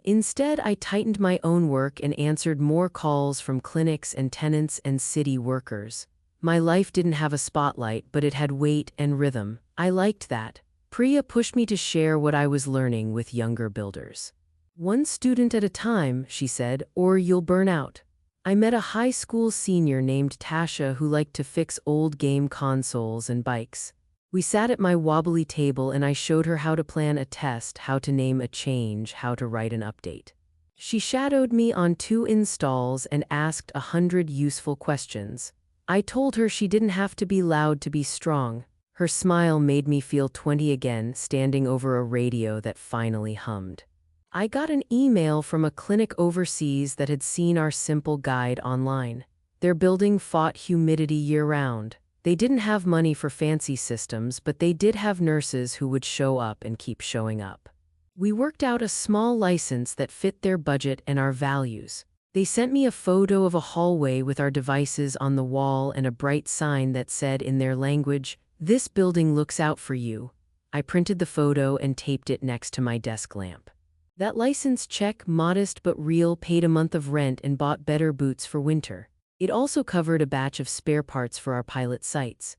Instead, I tightened my own work and answered more calls from clinics and tenants and city workers. My life didn't have a spotlight, but it had weight and rhythm. I liked that. Priya pushed me to share what I was learning with younger builders. "One student at a time," she said, "or you'll burn out." I met a high school senior named Tasha who liked to fix old game consoles and bikes. We sat at my wobbly table and I showed her how to plan a test, how to name a change, how to write an update. She shadowed me on 2 installs and asked 100 useful questions. I told her she didn't have to be loud to be strong. Her smile made me feel 20 again, standing over a radio that finally hummed. I got an email from a clinic overseas that had seen our simple guide online. Their building fought humidity year-round. They didn't have money for fancy systems, but they did have nurses who would show up and keep showing up. We worked out a small license that fit their budget and our values. They sent me a photo of a hallway with our devices on the wall and a bright sign that said in their language, "This building looks out for you." I printed the photo and taped it next to my desk lamp. That license check, modest but real, paid a month of rent and bought better boots for winter. It also covered a batch of spare parts for our pilot sites.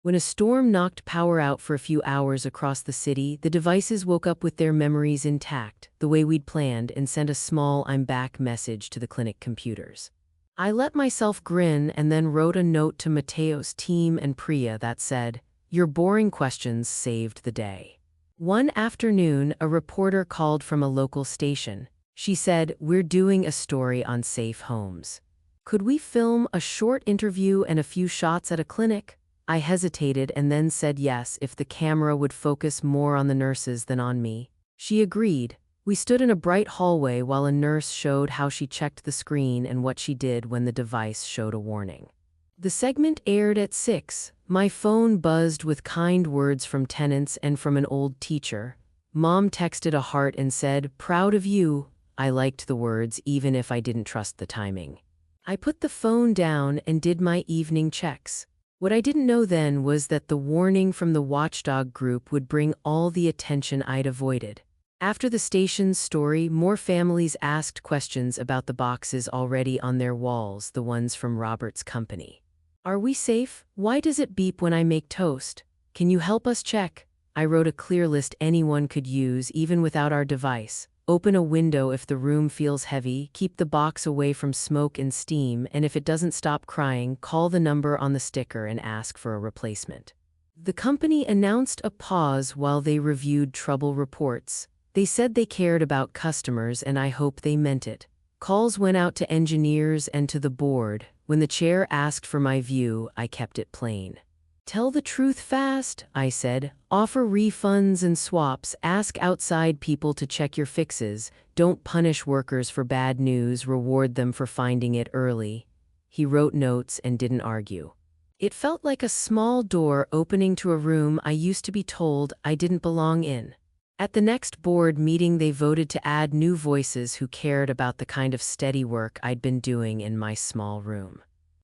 When a storm knocked power out for a few hours across the city, the devices woke up with their memories intact, the way we'd planned, and sent a small "I'm back" message to the clinic computers. I let myself grin and then wrote a note to Mateo's team and Priya that said, "Your boring questions saved the day." One afternoon, a reporter called from a local station. She said, "We're doing a story on safe homes. Could we film a short interview and a few shots at a clinic?" I hesitated and then said yes if the camera would focus more on the nurses than on me. She agreed. We stood in a bright hallway while a nurse showed how she checked the screen and what she did when the device showed a warning. The segment aired at 6. My phone buzzed with kind words from tenants and from an old teacher. Mom texted a heart and said, "Proud of you." I liked the words even if I didn't trust the timing. I put the phone down and did my evening checks. What I didn't know then was that the warning from the watchdog group would bring all the attention I'd avoided. After the station's story, more families asked questions about the boxes already on their walls, the ones from Robert's company. "Are we safe? Why does it beep when I make toast? Can you help us check?" I wrote a clear list anyone could use even without our device. Open a window if the room feels heavy, keep the box away from smoke and steam, and if it doesn't stop crying, call the number on the sticker and ask for a replacement. The company announced a pause while they reviewed trouble reports. They said they cared about customers, and I hope they meant it. Calls went out to engineers and to the board. When the chair asked for my view, I kept it plain. "Tell the truth fast," I said. "Offer refunds and swaps. Ask outside people to check your fixes. Don't punish workers for bad news. Reward them for finding it early." He wrote notes and didn't argue. It felt like a small door opening to a room I used to be told I didn't belong in. At the next board meeting, they voted to add new voices who cared about the kind of steady work I'd been doing in my small room.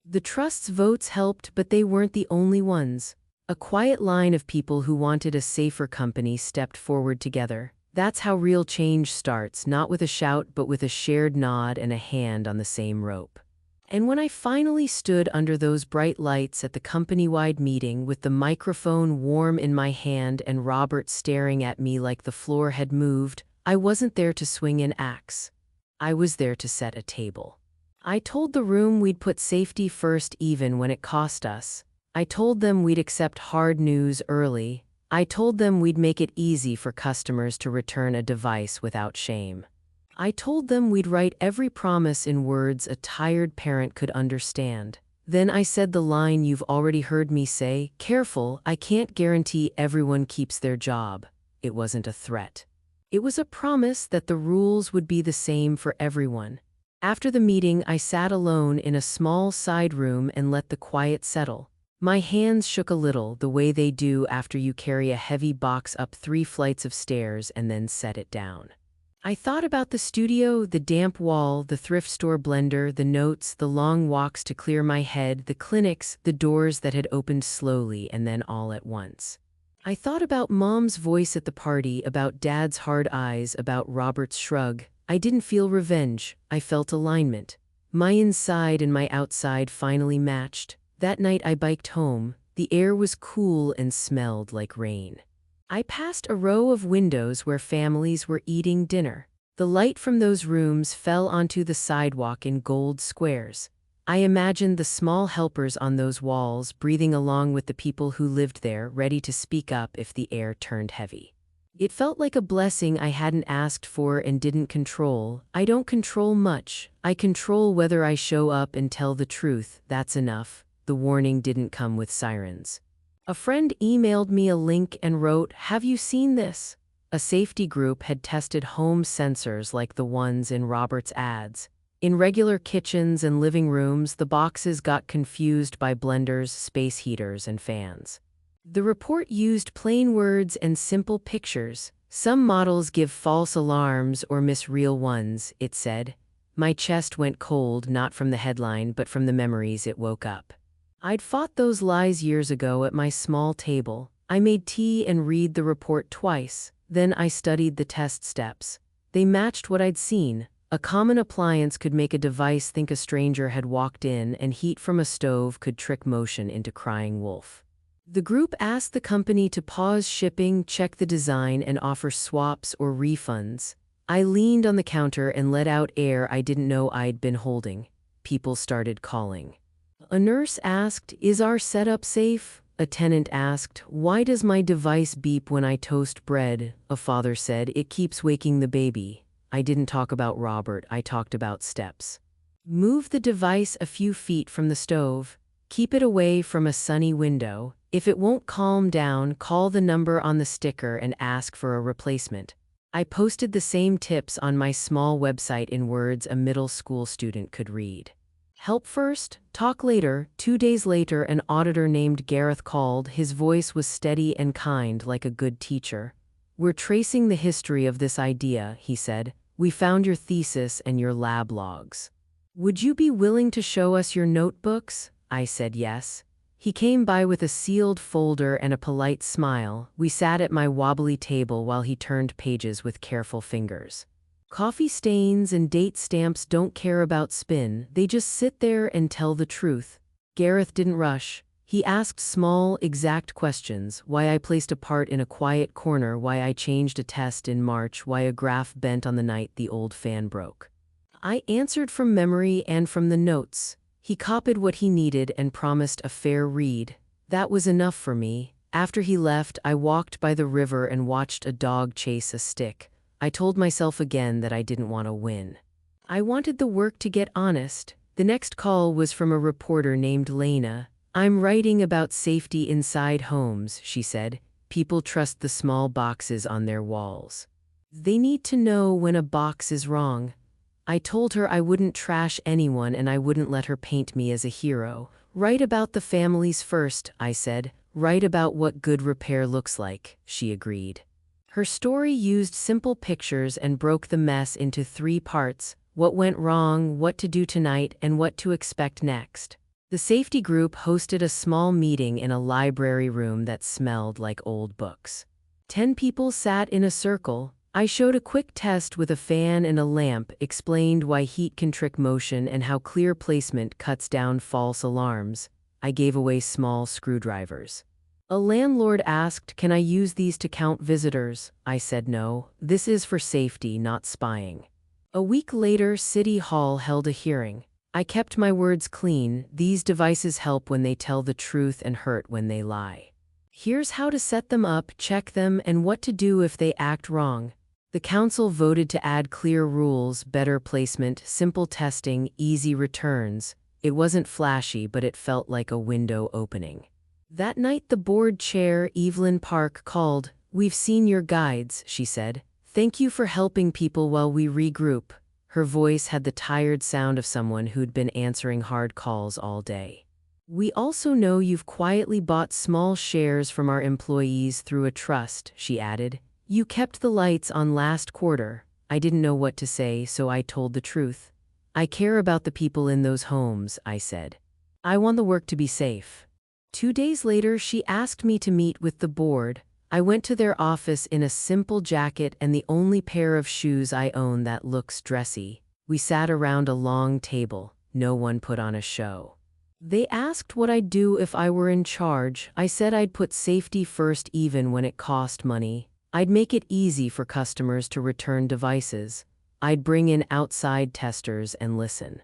The trust's votes helped, but they weren't the only ones. A quiet line of people who wanted a safer company stepped forward together. That's how real change starts, not with a shout but with a shared nod and a hand on the same rope. And when I finally stood under those bright lights at the company-wide meeting with the microphone warm in my hand and Robert staring at me like the floor had moved, I wasn't there to swing an axe. I was there to set a table. I told the room we'd put safety first even when it cost us. I told them we'd accept hard news early. I told them we'd make it easy for customers to return a device without shame. I told them we'd write every promise in words a tired parent could understand. Then I said the line you've already heard me say, "Careful, I can't guarantee everyone keeps their job." It wasn't a threat. It was a promise that the rules would be the same for everyone. After the meeting, I sat alone in a small side room and let the quiet settle. My hands shook a little, the way they do after you carry a heavy box up 3 flights of stairs and then set it down. I thought about the studio, the damp wall, the thrift store blender, the notes, the long walks to clear my head, the clinics, the doors that had opened slowly and then all at once. I thought about Mom's voice at the party, about Dad's hard eyes, about Robert's shrug. I didn't feel revenge, I felt alignment. My inside and my outside finally matched. That night I biked home. The air was cool and smelled like rain. I passed a row of windows where families were eating dinner. The light from those rooms fell onto the sidewalk in gold squares. I imagined the small helpers on those walls breathing along with the people who lived there, ready to speak up if the air turned heavy. It felt like a blessing I hadn't asked for and didn't control. I don't control much. I control whether I show up and tell the truth. That's enough. The warning didn't come with sirens. A friend emailed me a link and wrote, "Have you seen this?" A safety group had tested home sensors like the ones in Robert's ads. In regular kitchens and living rooms, the boxes got confused by blenders, space heaters, and fans. The report used plain words and simple pictures. Some models give false alarms or miss real ones, it said. My chest went cold, not from the headline, but from the memories it woke up. I'd fought those lies years ago at my small table. I made tea and read the report twice. Then I studied the test steps. They matched what I'd seen. A common appliance could make a device think a stranger had walked in, and heat from a stove could trick motion into crying wolf. The group asked the company to pause shipping, check the design, and offer swaps or refunds. I leaned on the counter and let out air I didn't know I'd been holding. People started calling. A nurse asked, "Is our setup safe?" A tenant asked, "Why does my device beep when I toast bread?" A father said, "It keeps waking the baby." I didn't talk about Robert, I talked about steps. Move the device a few feet from the stove. Keep it away from a sunny window. If it won't calm down, call the number on the sticker and ask for a replacement. I posted the same tips on my small website in words a middle school student could read. Help first, talk later. 2 days later, an auditor named Gareth called. His voice was steady and kind, like a good teacher. "We're tracing the history of this idea," he said. "We found your thesis and your lab logs. Would you be willing to show us your notebooks?" I said yes. He came by with a sealed folder and a polite smile. We sat at my wobbly table while he turned pages with careful fingers. Coffee stains and date stamps don't care about spin, they just sit there and tell the truth. Gareth didn't rush. He asked small, exact questions: why I placed a part in a quiet corner, why I changed a test in March, why a graph bent on the night the old fan broke. I answered from memory and from the notes. He copied what he needed and promised a fair read. That was enough for me. After he left, I walked by the river and watched a dog chase a stick. I told myself again that I didn't want to win. I wanted the work to get honest. The next call was from a reporter named Lena. "I'm writing about safety inside homes," she said. "People trust the small boxes on their walls. They need to know when a box is wrong." I told her I wouldn't trash anyone and I wouldn't let her paint me as a hero. "Write about the families first," I said. "Write about what good repair looks like," she agreed. Her story used simple pictures and broke the mess into 3 parts: what went wrong, what to do tonight, and what to expect next. The safety group hosted a small meeting in a library room that smelled like old books. 10 people sat in a circle. I showed a quick test with a fan and a lamp, explained why heat can trick motion and how clear placement cuts down false alarms. I gave away small screwdrivers. A landlord asked, "Can I use these to count visitors?" I said no. This is for safety, not spying. A week later, City Hall held a hearing. I kept my words clean. These devices help when they tell the truth and hurt when they lie. Here's how to set them up, check them, and what to do if they act wrong. The council voted to add clear rules, better placement, simple testing, easy returns. It wasn't flashy, but it felt like a window opening. That night, the board chair, Evelyn Park, called. "We've seen your guides," she said. "Thank you for helping people while we regroup." Her voice had the tired sound of someone who'd been answering hard calls all day. "We also know you've quietly bought small shares from our employees through a trust," she added. "You kept the lights on last quarter." I didn't know what to say, so I told the truth. "I care about the people in those homes," I said. "I want the work to be safe." 2 days later, she asked me to meet with the board. I went to their office in a simple jacket and the only pair of shoes I own that looks dressy. We sat around a long table. No one put on a show. They asked what I'd do if I were in charge. I said I'd put safety first even when it cost money. I'd make it easy for customers to return devices. I'd bring in outside testers and listen.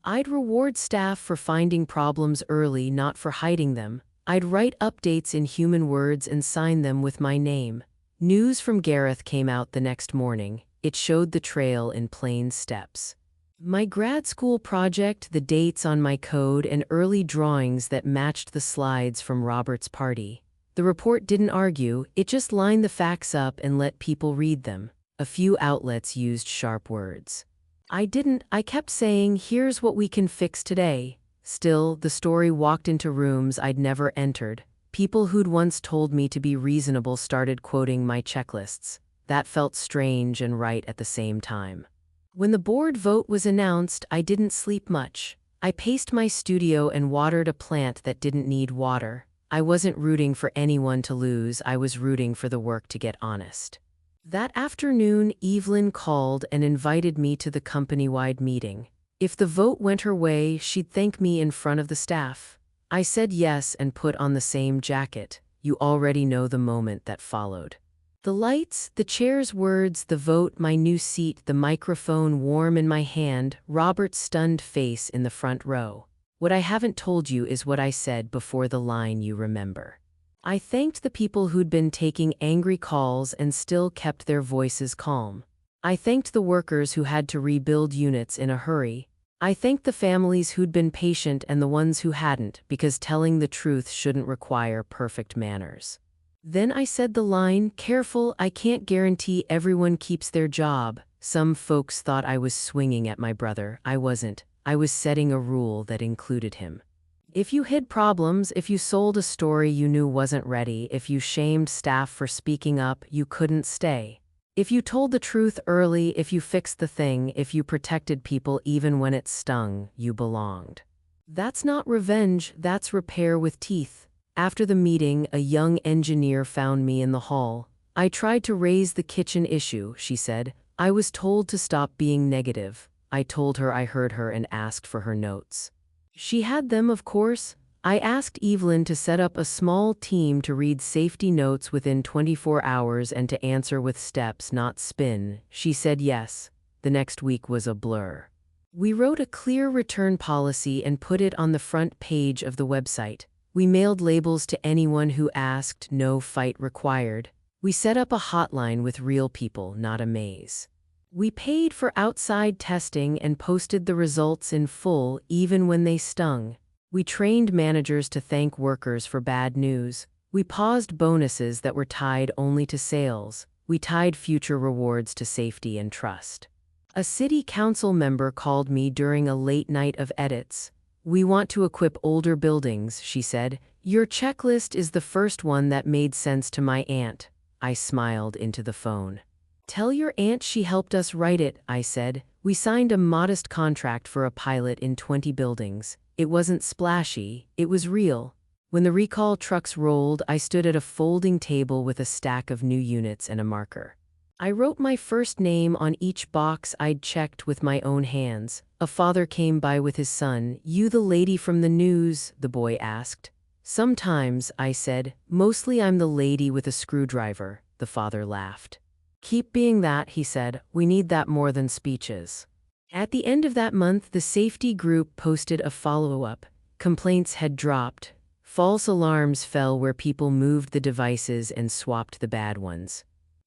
I'd reward staff for finding problems early, not for hiding them. I'd write updates in human words and sign them with my name. News from Gareth came out the next morning. It showed the trail in plain steps. My grad school project, the dates on my code, and early drawings that matched the slides from Robert's party. The report didn't argue, it just lined the facts up and let people read them. A few outlets used sharp words. I didn't. I kept saying, "Here's what we can fix today." Still, the story walked into rooms I'd never entered. People who'd once told me to be reasonable started quoting my checklists. That felt strange and right at the same time. When the board vote was announced, I didn't sleep much. I paced my studio and watered a plant that didn't need water. I wasn't rooting for anyone to lose, I was rooting for the work to get honest. That afternoon, Evelyn called and invited me to the company-wide meeting. If the vote went her way, she'd thank me in front of the staff. I said yes and put on the same jacket. You already know the moment that followed. The lights, the chair's words, the vote, my new seat, the microphone warm in my hand, Robert's stunned face in the front row. What I haven't told you is what I said before the line you remember. I thanked the people who'd been taking angry calls and still kept their voices calm. I thanked the workers who had to rebuild units in a hurry. I thanked the families who'd been patient and the ones who hadn't, because telling the truth shouldn't require perfect manners. Then I said the line, careful, I can't guarantee everyone keeps their job. Some folks thought I was swinging at my brother. I wasn't. I was setting a rule that included him. If you hid problems, if you sold a story you knew wasn't ready, if you shamed staff for speaking up, you couldn't stay. If you told the truth early, if you fixed the thing, if you protected people even when it stung, you belonged. That's not revenge, that's repair with teeth. After the meeting, a young engineer found me in the hall. I tried to raise the kitchen issue, she said. I was told to stop being negative. I told her I heard her and asked for her notes. She had them, of course. I asked Evelyn to set up a small team to read safety notes within 24 hours and to answer with steps, not spin. She said yes. The next week was a blur. We wrote a clear return policy and put it on the front page of the website. We mailed labels to anyone who asked, no fight required. We set up a hotline with real people, not a maze. We paid for outside testing and posted the results in full, even when they stung. We trained managers to thank workers for bad news. We paused bonuses that were tied only to sales. We tied future rewards to safety and trust. A city council member called me during a late night of edits. We want to equip older buildings, she said. Your checklist is the first one that made sense to my aunt. I smiled into the phone. Tell your aunt she helped us write it, I said. We signed a modest contract for a pilot in 20 buildings. It wasn't splashy, it was real. When the recall trucks rolled, I stood at a folding table with a stack of new units and a marker. I wrote my first name on each box I'd checked with my own hands. A father came by with his son. You the lady from the news? The boy asked. Sometimes, I said. Mostly I'm the lady with a screwdriver. The father laughed. Keep being that, he said. We need that more than speeches. At the end of that month, the safety group posted a follow-up. Complaints had dropped. False alarms fell where people moved the devices and swapped the bad ones.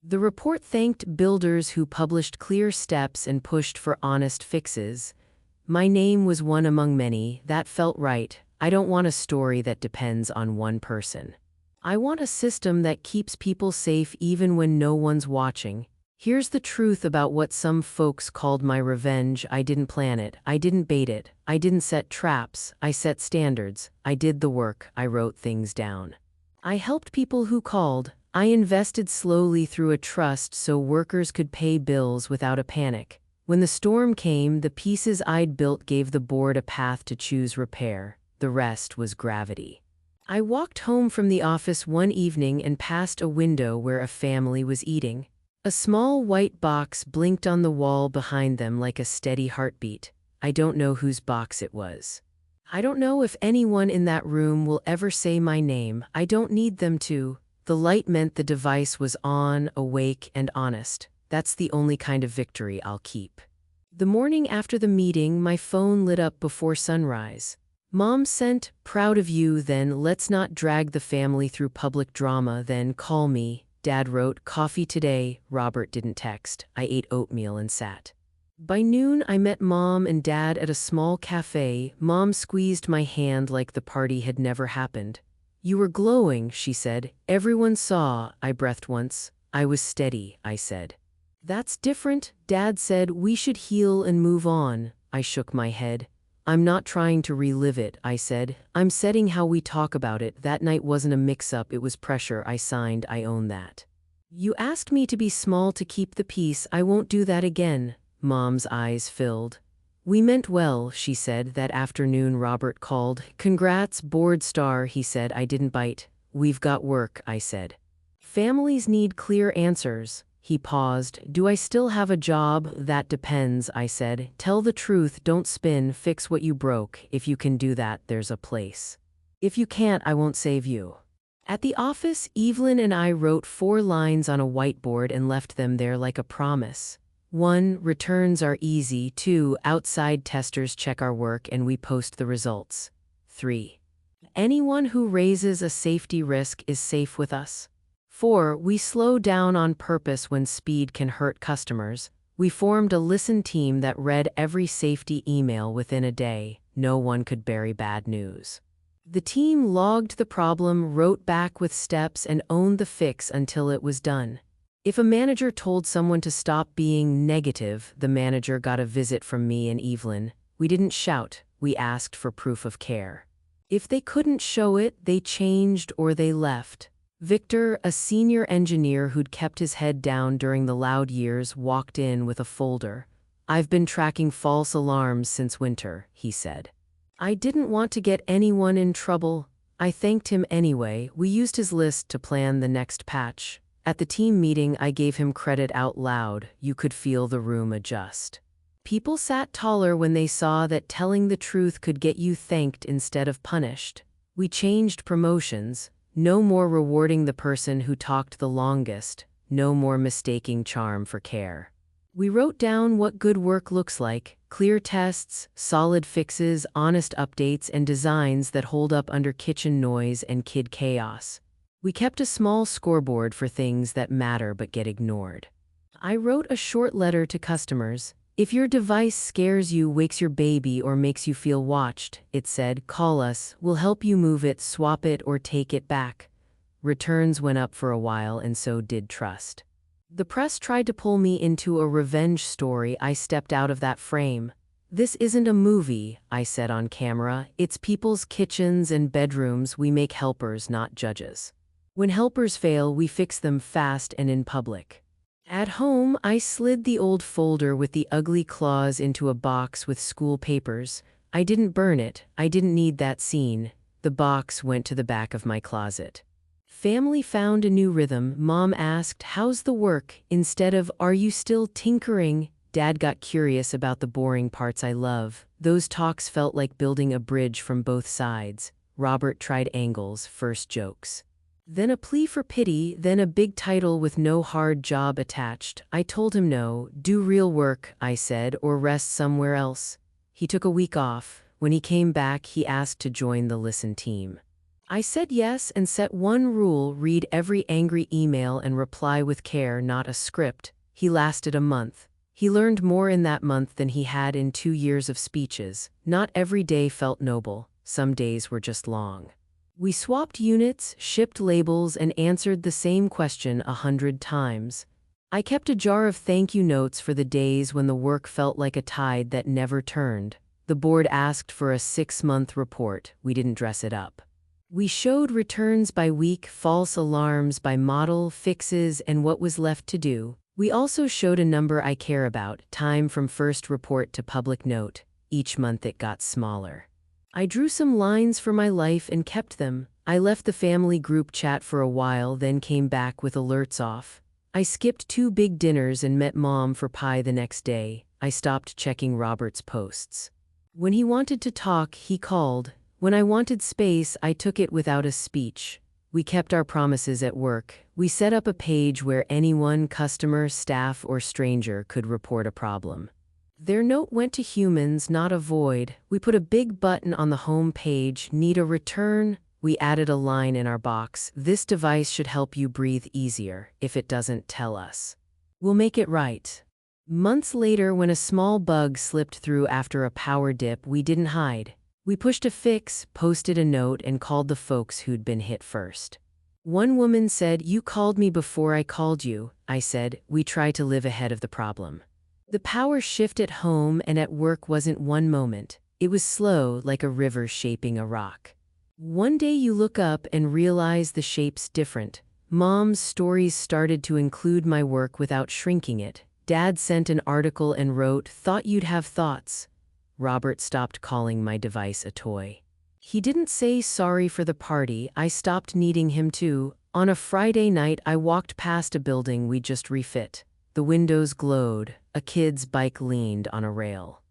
The report thanked builders who published clear steps and pushed for honest fixes. My name was one among many. That felt right. I don't want a story that depends on one person. I want a system that keeps people safe even when no one's watching. Here's the truth about what some folks called my revenge. I didn't plan it. I didn't bait it. I didn't set traps. I set standards. I did the work. I wrote things down. I helped people who called. I invested slowly through a trust so workers could pay bills without a panic. When the storm came, the pieces I'd built gave the board a path to choose repair. The rest was gravity. I walked home from the office one evening and passed a window where a family was eating. A small white box blinked on the wall behind them like a steady heartbeat. I don't know whose box it was. I don't know if anyone in that room will ever say my name. I don't need them to. The light meant the device was on, awake, and honest. That's the only kind of victory I'll keep. The morning after the meeting, my phone lit up before sunrise. Mom sent, proud of you, then let's not drag the family through public drama, then call me. Dad wrote, coffee today. Robert didn't text. I ate oatmeal and sat. By noon, I met Mom and Dad at a small cafe. Mom squeezed my hand like the party had never happened. You were glowing, she said. Everyone saw. I breathed once. I was steady, I said. That's different, Dad said. We should heal and move on. I shook my head. I'm not trying to relive it, I said. I'm setting how we talk about it. That night wasn't a mix-up, it was pressure. I signed, I own that. You asked me to be small to keep the peace. I won't do that again. Mom's eyes filled. We meant well, she said. That afternoon Robert called. Congrats, board star, he said. I didn't bite. We've got work, I said. Families need clear answers. He paused. Do I still have a job? That depends, I said. Tell the truth, don't spin, fix what you broke. If you can do that, there's a place. If you can't, I won't save you. At the office, Evelyn and I wrote 4 lines on a whiteboard and left them there like a promise. 1. Returns are easy. 2. Outside testers check our work and we post the results. 3. Anyone who raises a safety risk is safe with us. 4. We slow down on purpose when speed can hurt customers. We formed a listen team that read every safety email within a day. No one could bury bad news. The team logged the problem, wrote back with steps, and owned the fix until it was done. If a manager told someone to stop being negative, the manager got a visit from me and Evelyn. We didn't shout, we asked for proof of care. If they couldn't show it, they changed or they left. Victor, a senior engineer who'd kept his head down during the loud years, walked in with a folder. I've been tracking false alarms since winter, he said. I didn't want to get anyone in trouble. I thanked him anyway. We used his list to plan the next patch. At the team meeting, I gave him credit out loud. You could feel the room adjust. People sat taller when they saw that telling the truth could get you thanked instead of punished. We changed promotions. No more rewarding the person who talked the longest. No more mistaking charm for care. We wrote down what good work looks like: clear tests, solid fixes, honest updates, and designs that hold up under kitchen noise and kid chaos. We kept a small scoreboard for things that matter but get ignored. I wrote a short letter to customers. If your device scares you, wakes your baby, or makes you feel watched, it said, call us, we'll help you move it, swap it, or take it back. Returns went up for a while, and so did trust. The press tried to pull me into a revenge story. I stepped out of that frame. This isn't a movie, I said on camera. It's people's kitchens and bedrooms. We make helpers, not judges. When helpers fail, we fix them fast and in public. At home, I slid the old folder with the ugly claws into a box with school papers. I didn't burn it. I didn't need that scene. The box went to the back of my closet. Family found a new rhythm. Mom asked, how's the work? Instead of, are you still tinkering? Dad got curious about the boring parts I love. Those talks felt like building a bridge from both sides. Robert tried angles, first jokes. Then a plea for pity, then a big title with no hard job attached. I told him no, do real work, I said, or rest somewhere else. He took a week off. When he came back, he asked to join the listen team. I said yes and set one rule: read every angry email and reply with care, not a script. He lasted a month. He learned more in that month than he had in 2 years of speeches. Not every day felt noble. Some days were just long. We swapped units, shipped labels, and answered the same question 100 times. I kept a jar of thank you notes for the days when the work felt like a tide that never turned. The board asked for a 6-month report. We didn't dress it up. We showed returns by week, false alarms by model, fixes, and what was left to do. We also showed a number I care about: time from first report to public note. Each month it got smaller. I drew some lines for my life and kept them. I left the family group chat for a while, then came back with alerts off. I skipped 2 big dinners and met Mom for pie the next day. I stopped checking Robert's posts. When he wanted to talk, he called. When I wanted space, I took it without a speech. We kept our promises at work. We set up a page where anyone, customer, staff, or stranger, could report a problem. Their note went to humans, not a void. We put a big button on the home page, need a return. We added a line in our box: this device should help you breathe easier. If it doesn't, tell us. We'll make it right. Months later, when a small bug slipped through after a power dip, we didn't hide. We pushed a fix, posted a note, and called the folks who'd been hit first. One woman said, "You called me before I called you." I said, "We try to live ahead of the problem." The power shift at home and at work wasn't one moment. It was slow, like a river shaping a rock. One day you look up and realize the shape's different. Mom's stories started to include my work without shrinking it. Dad sent an article and wrote, "Thought you'd have thoughts." Robert stopped calling my device a toy. He didn't say sorry for the party, I stopped needing him too. On a Friday night, I walked past a building we just refit. The windows glowed, a kid's bike leaned on a rail.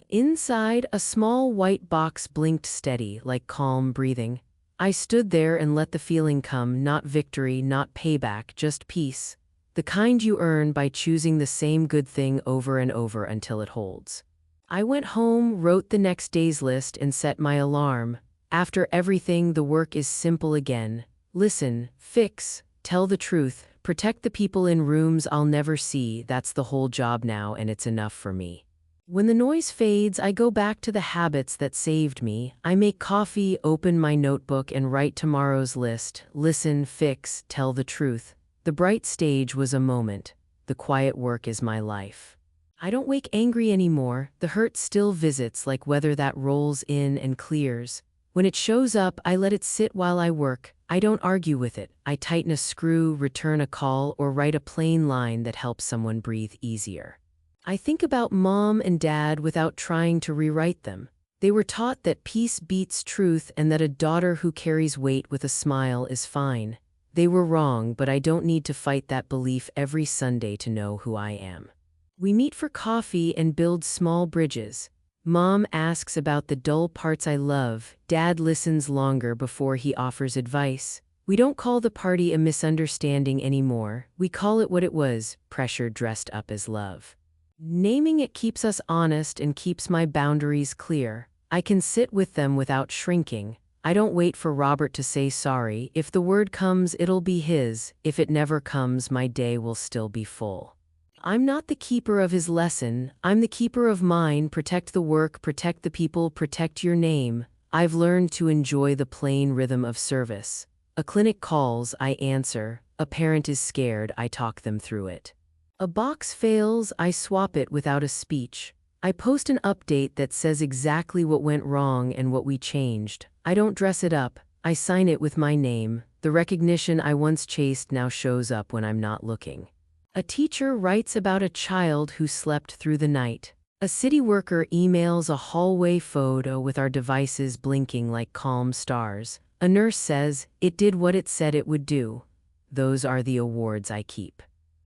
Inside, a small white box blinked steady, like calm breathing. I stood there and let the feeling come, not victory, not payback, just peace. The kind you earn by choosing the same good thing over and over until it holds. I went home, wrote the next day's list, and set my alarm. After everything, the work is simple again. Listen, fix, tell the truth, protect the people in rooms I'll never see. That's the whole job now, and it's enough for me. When the noise fades, I go back to the habits that saved me. I make coffee, open my notebook, and write tomorrow's list. Listen, fix, tell the truth. The bright stage was a moment. The quiet work is my life. I don't wake angry anymore. The hurt still visits, like weather that rolls in and clears. When it shows up, I let it sit while I work. I don't argue with it. I tighten a screw, return a call, or write a plain line that helps someone breathe easier. I think about mom and dad without trying to rewrite them. They were taught that peace beats truth and that a daughter who carries weight with a smile is fine. They were wrong, but I don't need to fight that belief every Sunday to know who I am. We meet for coffee and build small bridges. Mom asks about the dull parts I love. Dad listens longer before he offers advice. We don't call the party a misunderstanding anymore. We call it what it was, pressure dressed up as love. Naming it keeps us honest and keeps my boundaries clear. I can sit with them without shrinking. I don't wait for Robert to say sorry. If the word comes, it'll be his. If it never comes, my day will still be full. I'm not the keeper of his lesson. I'm the keeper of mine. Protect the work, protect the people, protect your name. I've learned to enjoy the plain rhythm of service. A clinic calls, I answer. A parent is scared, I talk them through it. A box fails, I swap it without a speech. I post an update that says exactly what went wrong and what we changed. I don't dress it up, I sign it with my name. The recognition I once chased now shows up when I'm not looking. A teacher writes about a child who slept through the night. A city worker emails a hallway photo with our devices blinking like calm stars. A nurse says, it did what it said it would do. Those are the awards I keep.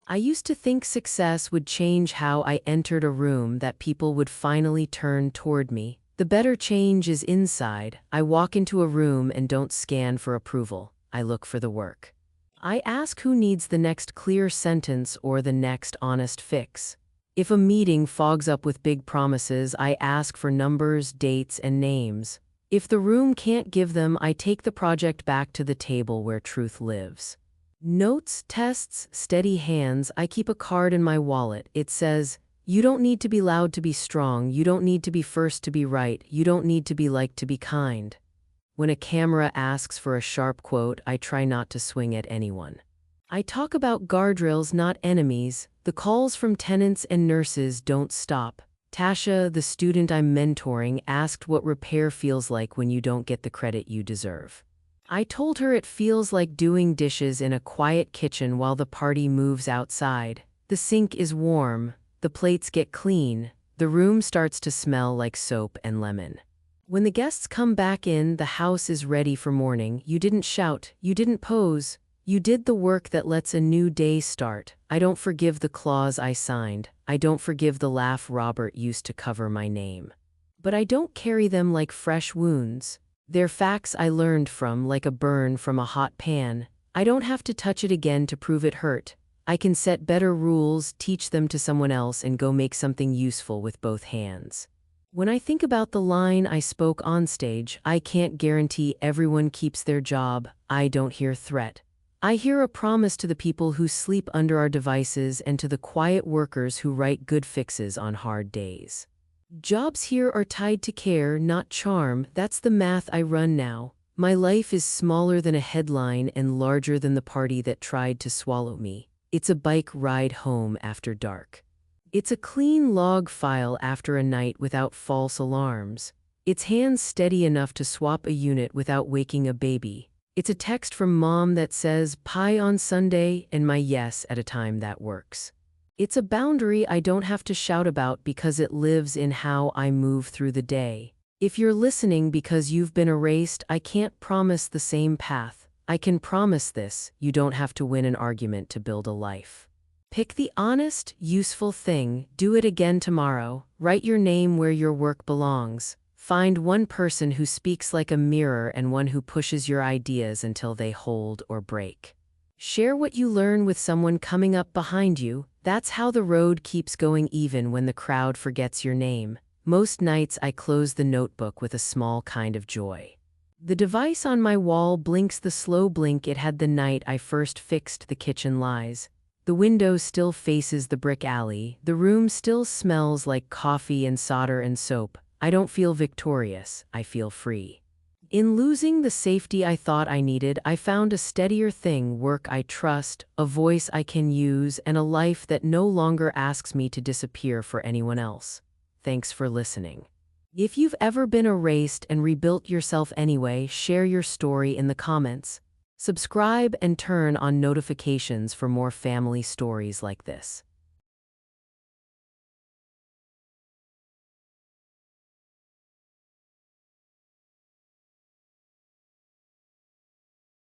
I used to think success would change how I entered a room, that people would finally turn toward me. The better change is inside. I walk into a room and don't scan for approval. I look for the work. I ask who needs the next clear sentence or the next honest fix. If a meeting fogs up with big promises, I ask for numbers, dates, and names. If the room can't give them, I take the project back to the table where truth lives. Notes, tests, steady hands. I keep a card in my wallet. It says, you don't need to be loud to be strong. You don't need to be first to be right. You don't need to be liked to be kind. When a camera asks for a sharp quote, I try not to swing at anyone. I talk about guardrails, not enemies. The calls from tenants and nurses don't stop. Tasha, the student I'm mentoring, asked what repair feels like when you don't get the credit you deserve. I told her it feels like doing dishes in a quiet kitchen while the party moves outside. The sink is warm, the plates get clean, the room starts to smell like soap and lemon. When the guests come back in, the house is ready for morning. You didn't shout, you didn't pose, you did the work that lets a new day start. I don't forgive the clause I signed. I don't forgive the laugh Robert used to cover my name. But I don't carry them like fresh wounds. They're facts I learned from, like a burn from a hot pan. I don't have to touch it again to prove it hurt. I can set better rules, teach them to someone else, and go make something useful with both hands. When I think about the line I spoke on stage, I can't guarantee everyone keeps their job. I don't hear threat. I hear a promise to the people who sleep under our devices and to the quiet workers who write good fixes on hard days. Jobs here are tied to care, not charm. That's the math I run now. My life is smaller than a headline and larger than the party that tried to swallow me. It's a bike ride home after dark. It's a clean log file after a night without false alarms. It's hands steady enough to swap a unit without waking a baby. It's a text from mom that says pie on Sunday and my yes at a time that works. It's a boundary I don't have to shout about because it lives in how I move through the day. If you're listening because you've been erased, I can't promise the same path. I can promise this: you don't have to win an argument to build a life. Pick the honest, useful thing, do it again tomorrow, write your name where your work belongs. Find one person who speaks like a mirror and one who pushes your ideas until they hold or break. Share what you learn with someone coming up behind you. That's how the road keeps going even when the crowd forgets your name. Most nights I close the notebook with a small kind of joy. The device on my wall blinks the slow blink it had the night I first fixed the kitchen lies. The window still faces the brick alley. The room still smells like coffee and solder and soap. I don't feel victorious, I feel free. In losing the safety I thought I needed, I found a steadier thing: work I trust, a voice I can use, and a life that no longer asks me to disappear for anyone else. Thanks for listening. If you've ever been erased and rebuilt yourself anyway, share your story in the comments. Subscribe and turn on notifications for more family stories like this.